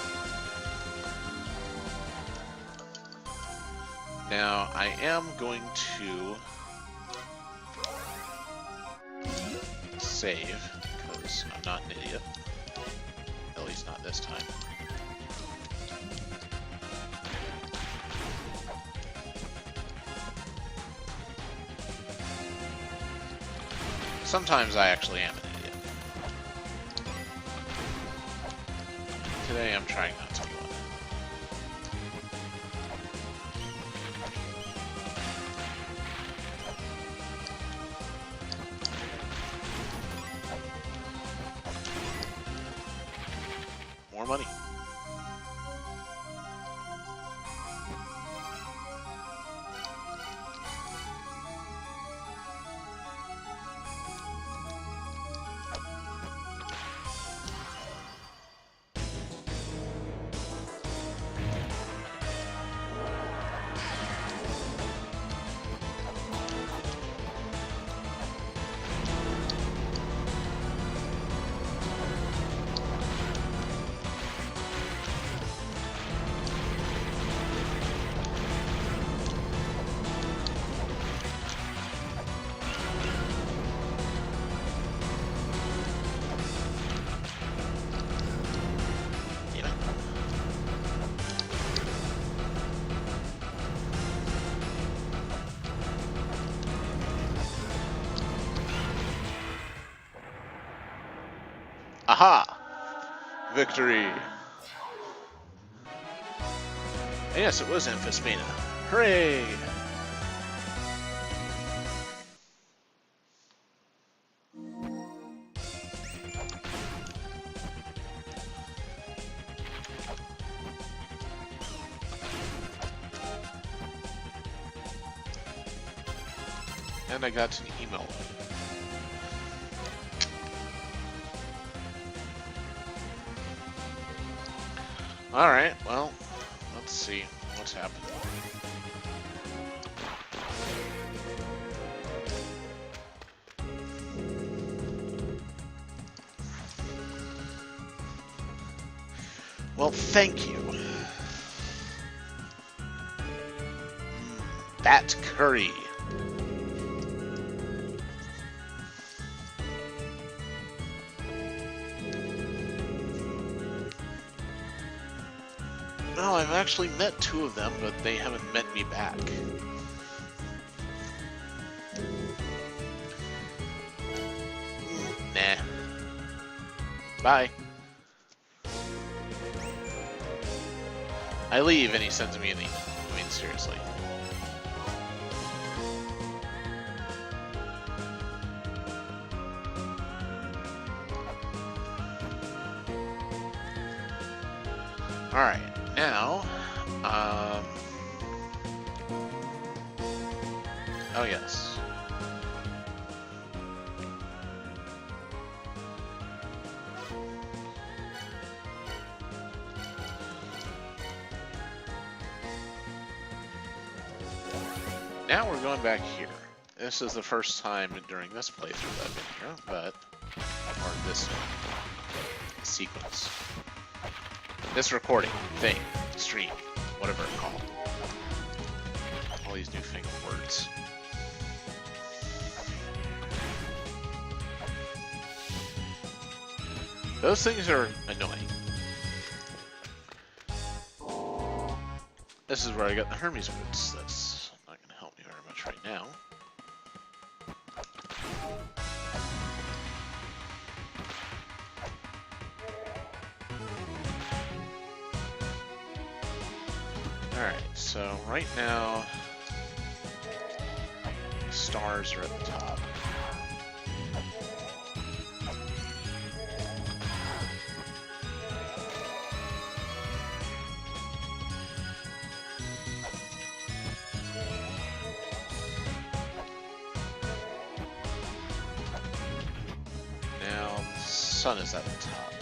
Now, I am going to save, because I'm not an idiot. At least not this time. Sometimes I actually am an idiot. Today I'm trying not to be one. More money. Aha! Victory! And yes, it was Amphisbaena. Hooray! And I got an email. Alright, well, let's see what's happening. Well, thank you. That curry. No, I've actually met 2 of them, but they haven't met me back. Nah. Bye. I leave and he sends me an email. I mean, seriously. Alright, now, oh yes. Now we're going back here. This is the first time during this playthrough that I've been here, but, or this sequence. This recording, thing, stream, whatever it's called. All these newfangled words. Those things are annoying. This is where I got the Hermes boots. That's not going to help me very much right now. Alright, so right now, stars are at the top. Now, the sun is at the top.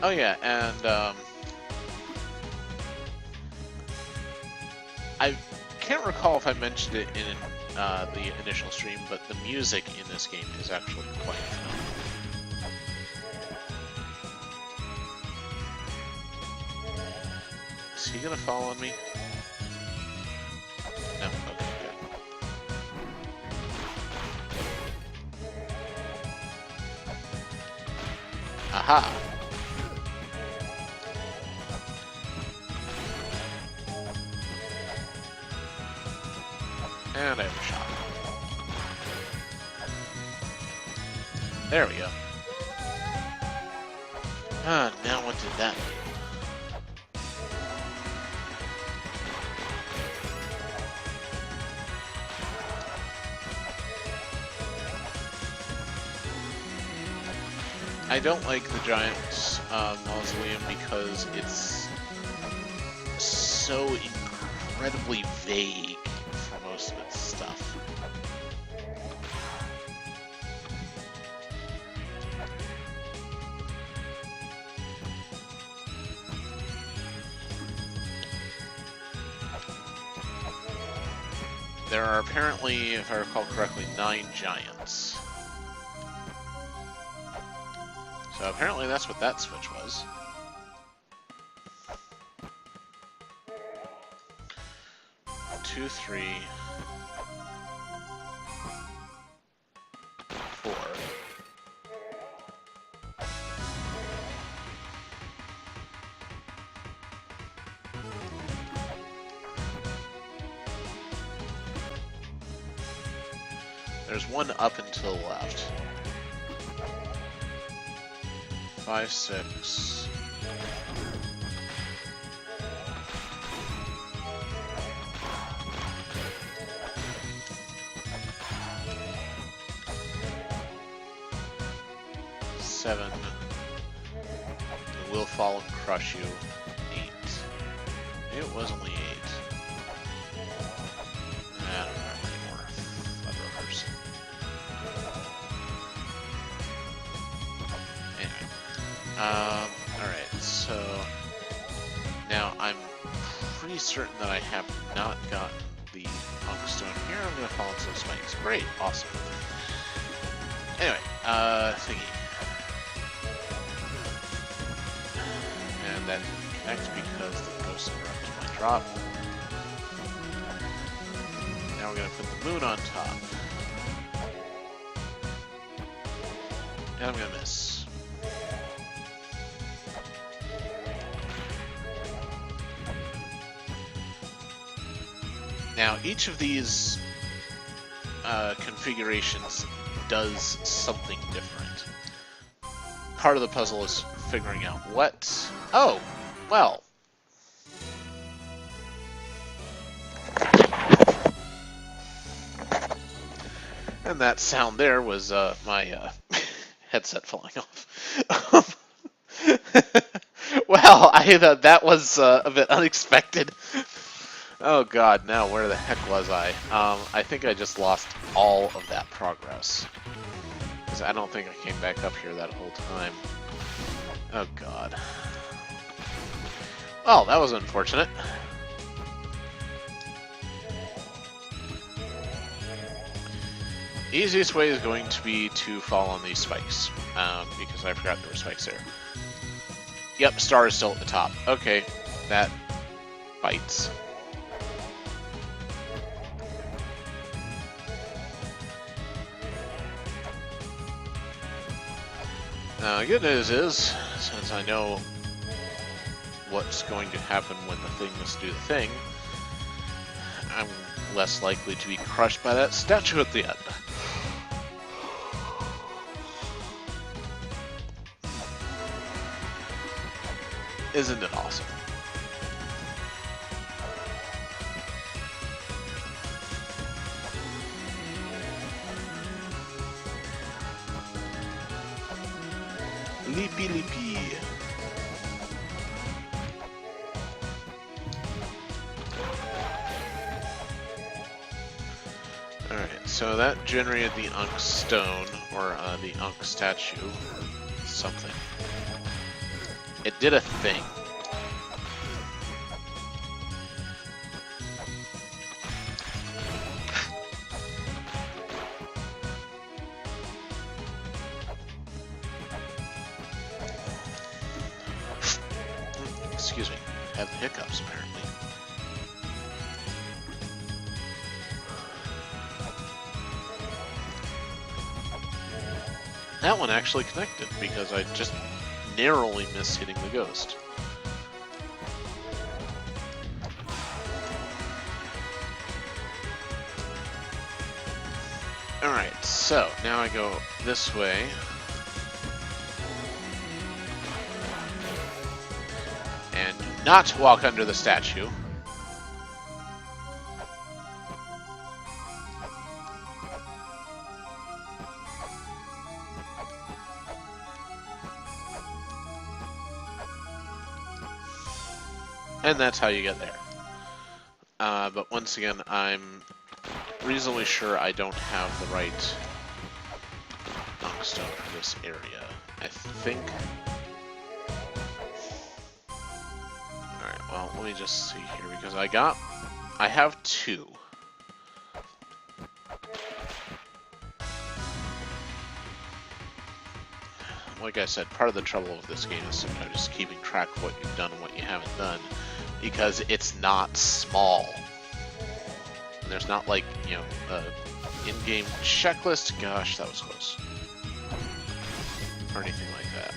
Oh yeah, and I can't recall if I mentioned it in the initial stream, but the music in this game is actually quite phenomenal. Is he gonna fall on me? No, okay, good. Aha! And I have a shot. There we go. Ah, now what did that mean? I don't like the giant mausoleum because it's so incredibly vague for most of its stuff. There are apparently, if I recall correctly, 9 giants. So apparently that's what that switch was. Two, 3, 4. There's one up and to the left. 5, 6. Seven. It will fall and crush you. 8. Maybe it was only 8. I don't remember anymore. Flood rovers. Alright, so now I'm pretty certain that I have not gotten the Punk Stone here. I'm going to fall into some spikes. Great, awesome. Anyway, thingy. And that didn't connect because the ghost interrupted my drop. Now we're going to put the moon on top. And I'm going to miss. Now, each of these configurations does something different. Part of the puzzle is figuring out what... Oh, well. And that sound there was my headset falling off. Well, that was a bit unexpected. Oh god, now where the heck was I? I think I just lost all of that progress. Because I don't think I came back up here that whole time. Oh god. Well, that was unfortunate. The easiest way is going to be to fall on these spikes, because I forgot there were spikes there. Yep, star is still at the top. Okay, that bites. Good news is, since I know what's going to happen when the things do the thing, I'm less likely to be crushed by that statue at the end. Isn't it awesome? Leapy leapy. Alright, so that generated the Unk Stone, or the Unk Statue, or something. It did a thing. Excuse me, I have hiccups apparently. That one actually connected because I just narrowly missed hitting the ghost. Alright, so now I go this way. And do not walk under the statue. And that's how you get there. But once again, I'm reasonably sure I don't have the right Unk Stone for this area. I think... Alright, well, let me just see here, because I have two. Like I said, part of the trouble with this game is sometimes just keeping track of what you've done and what you haven't done, because it's not small. And there's not like, you know, in-game checklist. Gosh, that was close. Or anything like that.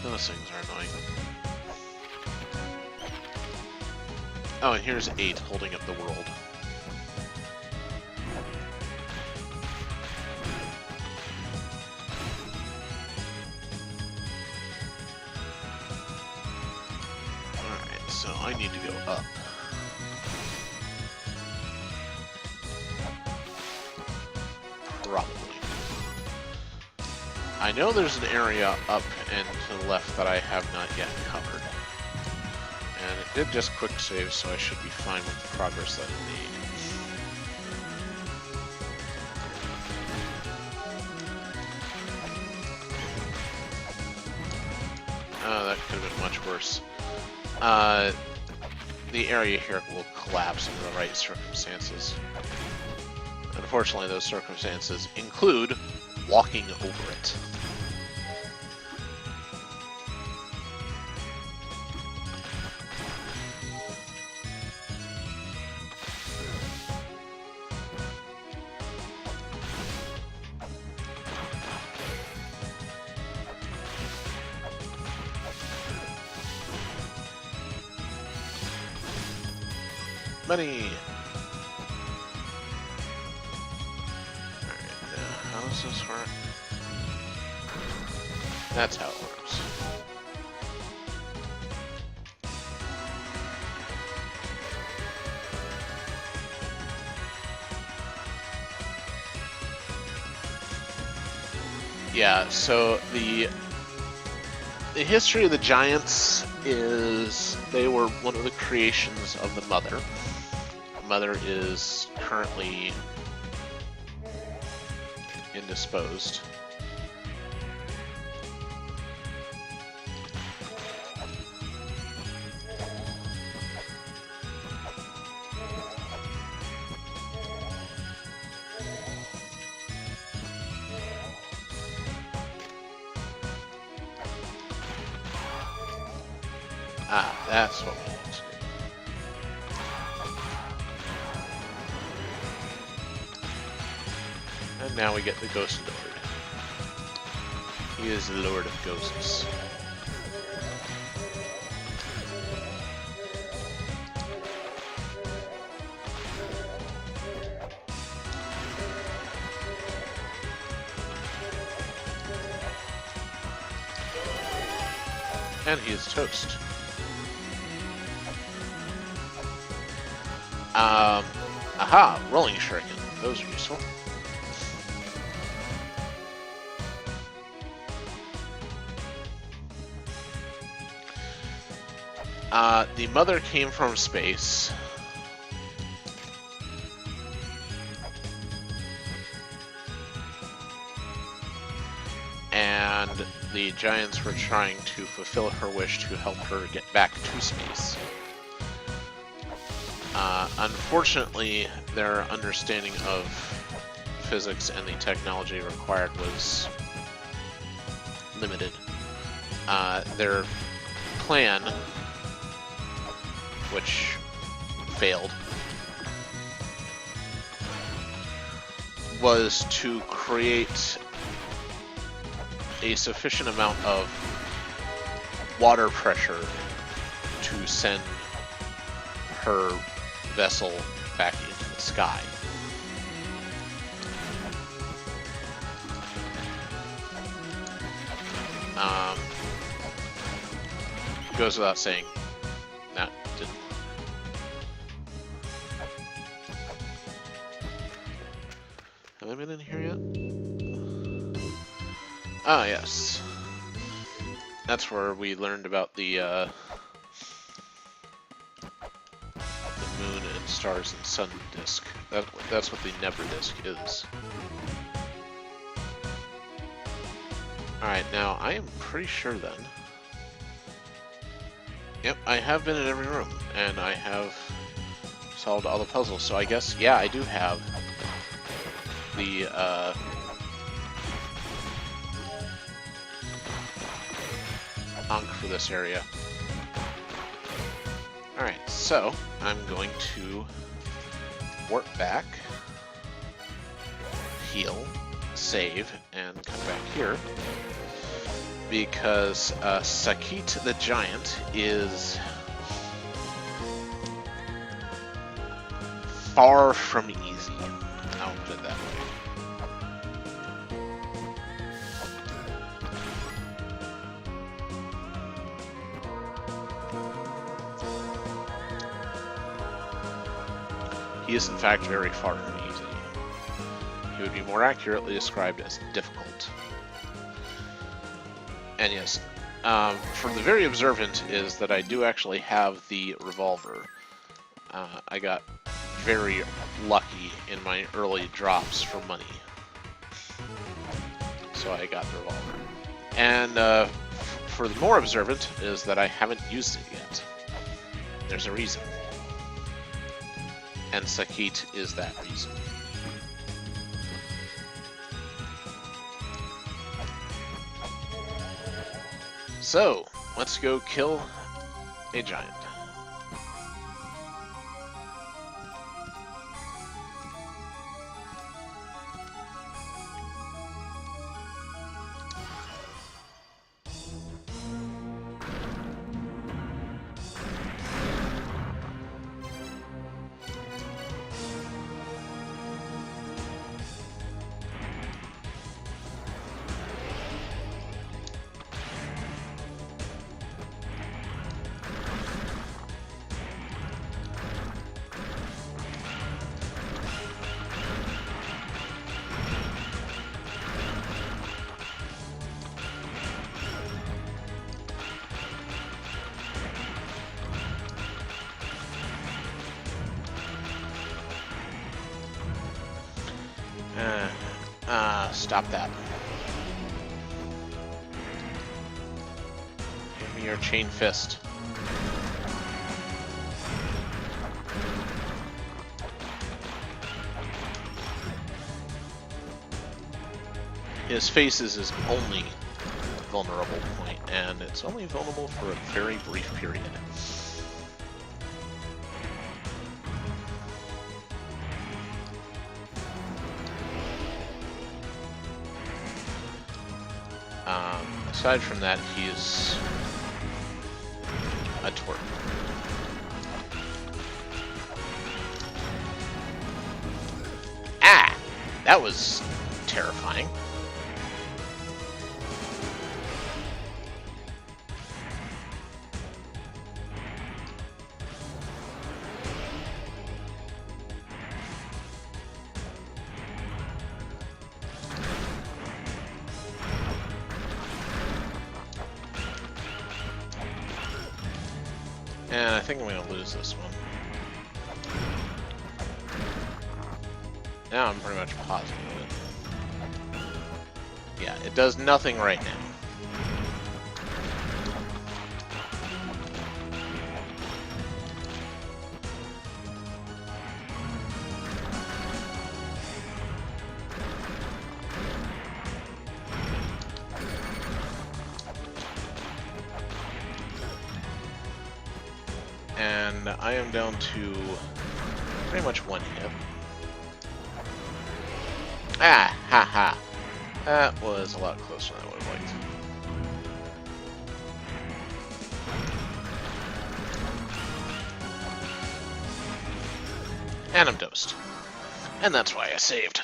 Those things are annoying. Oh, and here's 8 holding up the world. Alright, so I need to go up. Probably. I know there's an area up and to the left that I have not yet covered. And it did just quick save, so I should be fine with the progress that it that could have been much worse. The area here will collapse under the right circumstances. Unfortunately, those circumstances include walking over it. Money! Alright, now how does this work? That's how it works. Yeah, so the history of the giants is they were one of the creations of the Mother. The Mother is currently indisposed. Ah, that's what we need to do. And now we get the Ghost Lord. He is the Lord of Ghosts. And he is toast. Aha! Rolling shuriken. Those are useful. The Mother came from space. And the giants were trying to fulfill her wish to help her get back to space. Unfortunately, their understanding of physics and the technology required was limited. Their plan, which failed, was to create a sufficient amount of water pressure to send her vessel back into the sky. Goes without saying, that didn't work. Have I been in here yet? Ah, yes. That's where we learned about the moon and stars and sun disk. That's what the Nebra disk is. Alright, now I am pretty sure then. Yep, I have been in every room, and I have solved all the puzzles, so I guess, yeah, I do have the, Ankh for this area. Alright, so, I'm going to warp back, heal, save, and come back here. Because Sakit the Giant is far from easy. I'll put it that way. He is in fact very far from easy. He would be more accurately described as difficult. And yes, for the very observant is that I do actually have the revolver. I got very lucky in my early drops for money. So I got the revolver. And for the more observant is that I haven't used it yet. There's a reason. And Sakit is that reason. So, let's go kill a giant. Stop that. Give me your chain fist. His face is his only vulnerable point, and it's only vulnerable for a very brief period. Aside from that, he's a twerp. Ah! That was terrifying. And I think I'm going to lose this one. Now I'm pretty much positive of it. Yeah, it does nothing right now. And I am down to pretty much one hit. Ah, ha ha. That was a lot closer than I would have liked. And I'm dosed. And that's why I saved.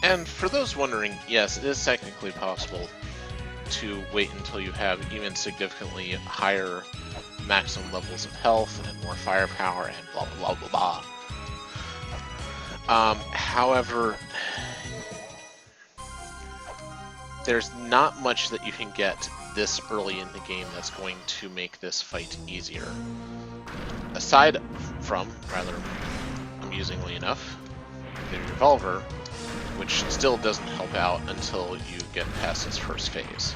And for those wondering, yes, it is technically possible to wait until you have even significantly higher maximum levels of health and more firepower and blah blah blah blah blah. However, there's not much that you can get this early in the game that's going to make this fight easier. Aside from, rather amusingly enough, the revolver, which still doesn't help out until you get past its first phase.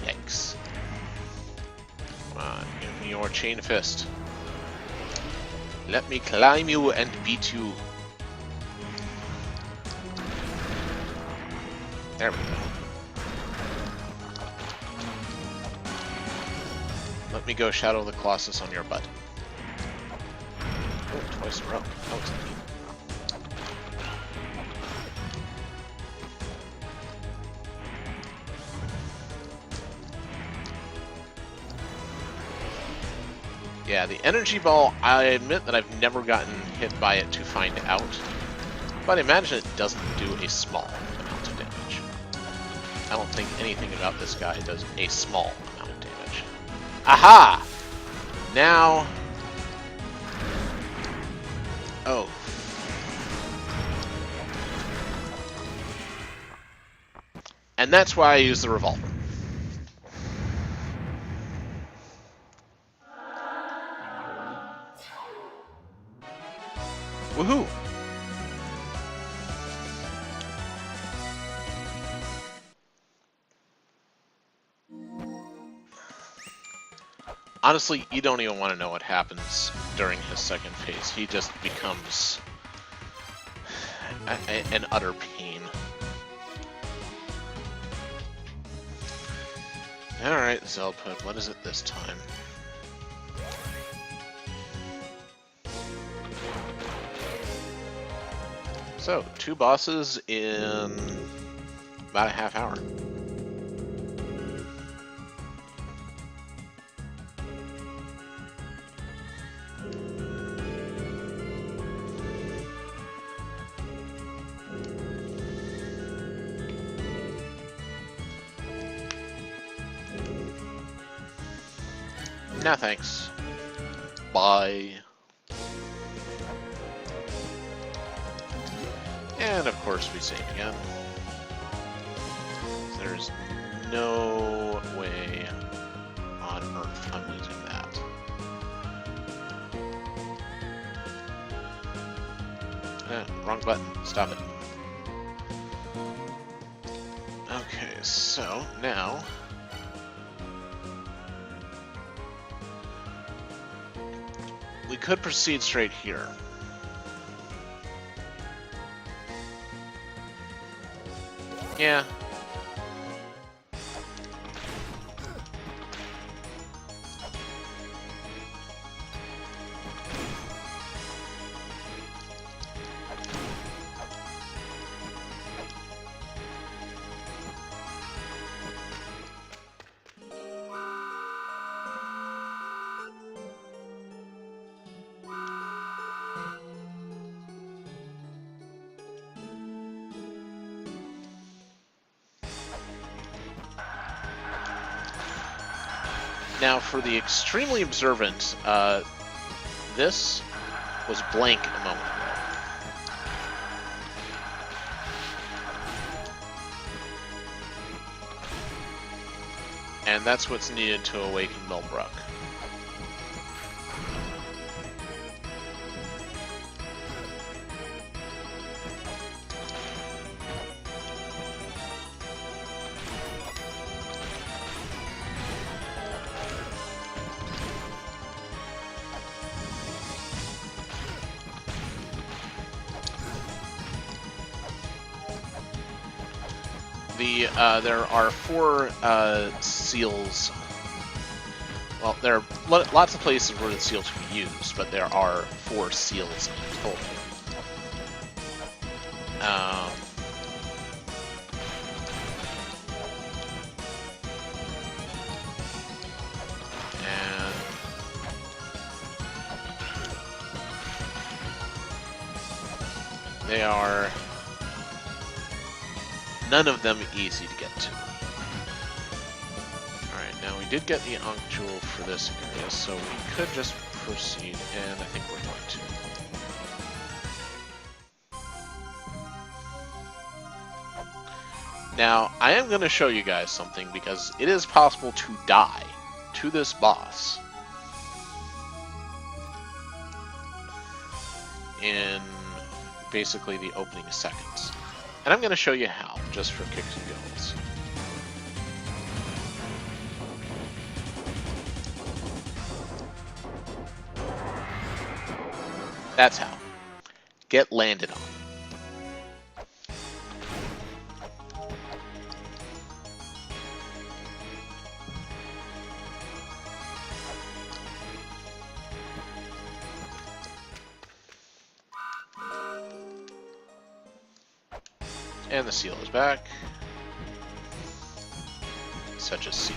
Yikes. Come on, give me your chain fist. Let me climb you and beat you. There we go. Let me go Shadow the Colossus on your butt. Oh, twice in a row. That was neat. Yeah, the energy ball, I admit that I've never gotten hit by it to find out. But I imagine it doesn't do a small amount of damage. I don't think anything about this guy does a small amount of damage. Aha! Now... Oh. And that's why I use the revolver. Woohoo! Honestly, you don't even want to know what happens during his second phase. He just becomes an utter pain. Alright, Zelpud, what is it this time? So, 2 bosses in about a half hour. No thanks. Bye. And of course we save again. There's no way on earth I'm losing that. Wrong button. Stop it. Okay, so now... we could proceed straight here. Yeah. Now, for the extremely observant, this was blank a moment ago. And that's what's needed to awaken Milbrook. There are 4 seals. Well, there are lots of places where the seals can be used, but there are 4 seals in total. And they are none of them easy to get to. Alright, now we did get the Ankh Jewel for this area, so we could just proceed, and I think we're going to. Now, I am going to show you guys something, because it is possible to die to this boss in basically the opening seconds. And I'm going to show you how, just for kicks and giggles. That's how. Get landed on. And the seal is back. Such a seal.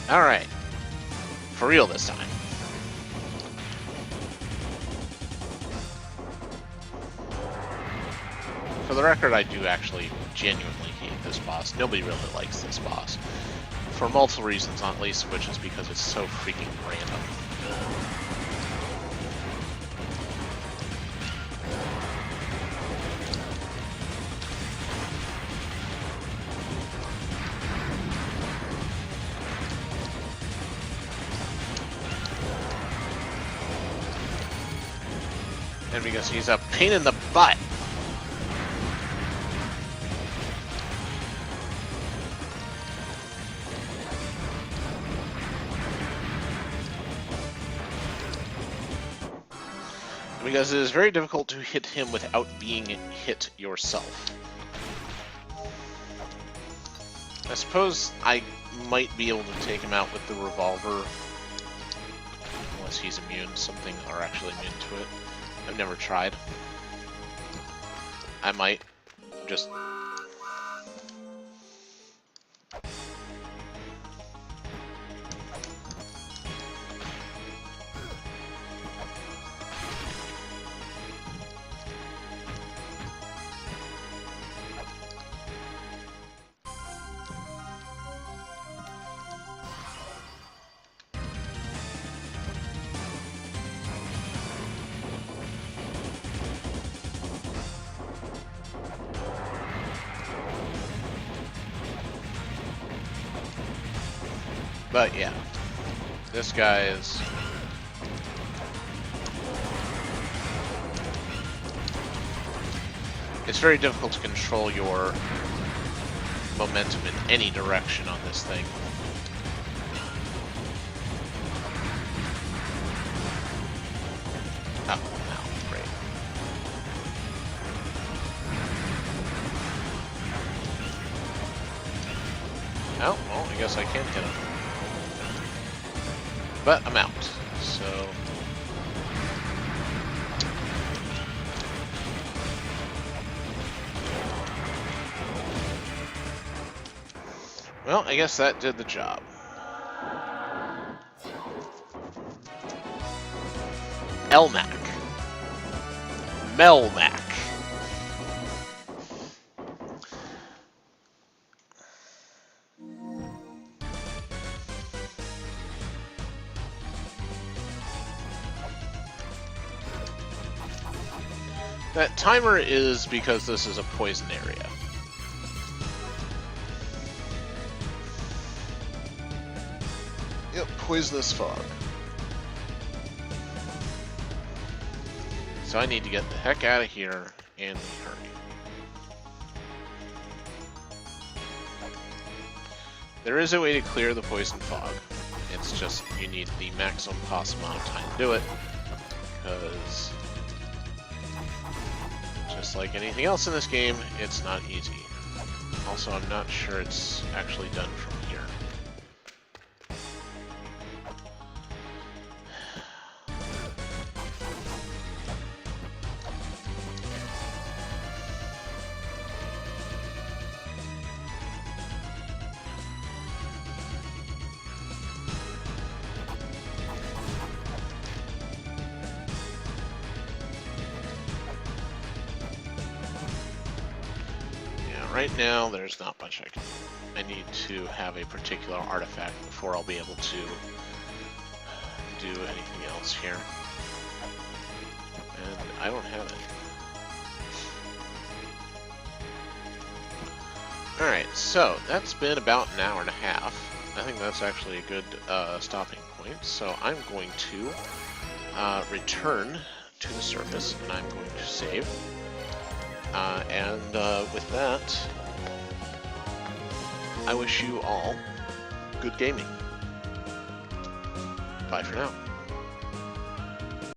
Alright. For real this time. For the record, I do actually genuinely hate this boss. Nobody really likes this boss. For multiple reasons, not least of which is because it's so freaking random. And because he's a pain in the butt. Because it is very difficult to hit him without being hit yourself. I suppose I might be able to take him out with the revolver. Unless he's immune. Some things are actually immune to it. I've never tried. I might. Just... But yeah, this guy is... It's very difficult to control your momentum in any direction on this thing. Oh, no, great. Oh, well, I guess I can hit him. But I'm out, so... Well, I guess that did the job. Elmac. Melmac. That timer is because this is a poison area. Yep, poisonous fog. So I need to get the heck out of here and hurry. There is a way to clear the poison fog. It's just you need the maximum possible amount of time to do it, because just like anything else in this game, it's not easy. Also, I'm not sure it's actually done from here. Right now, there's not much I can do. I need to have a particular artifact before I'll be able to do anything else here. And I don't have it. Alright, so that's been about an hour and a half. I think that's actually a good stopping point. So I'm going to return to the surface, and I'm going to save. With that, I wish you all good gaming. Bye for now.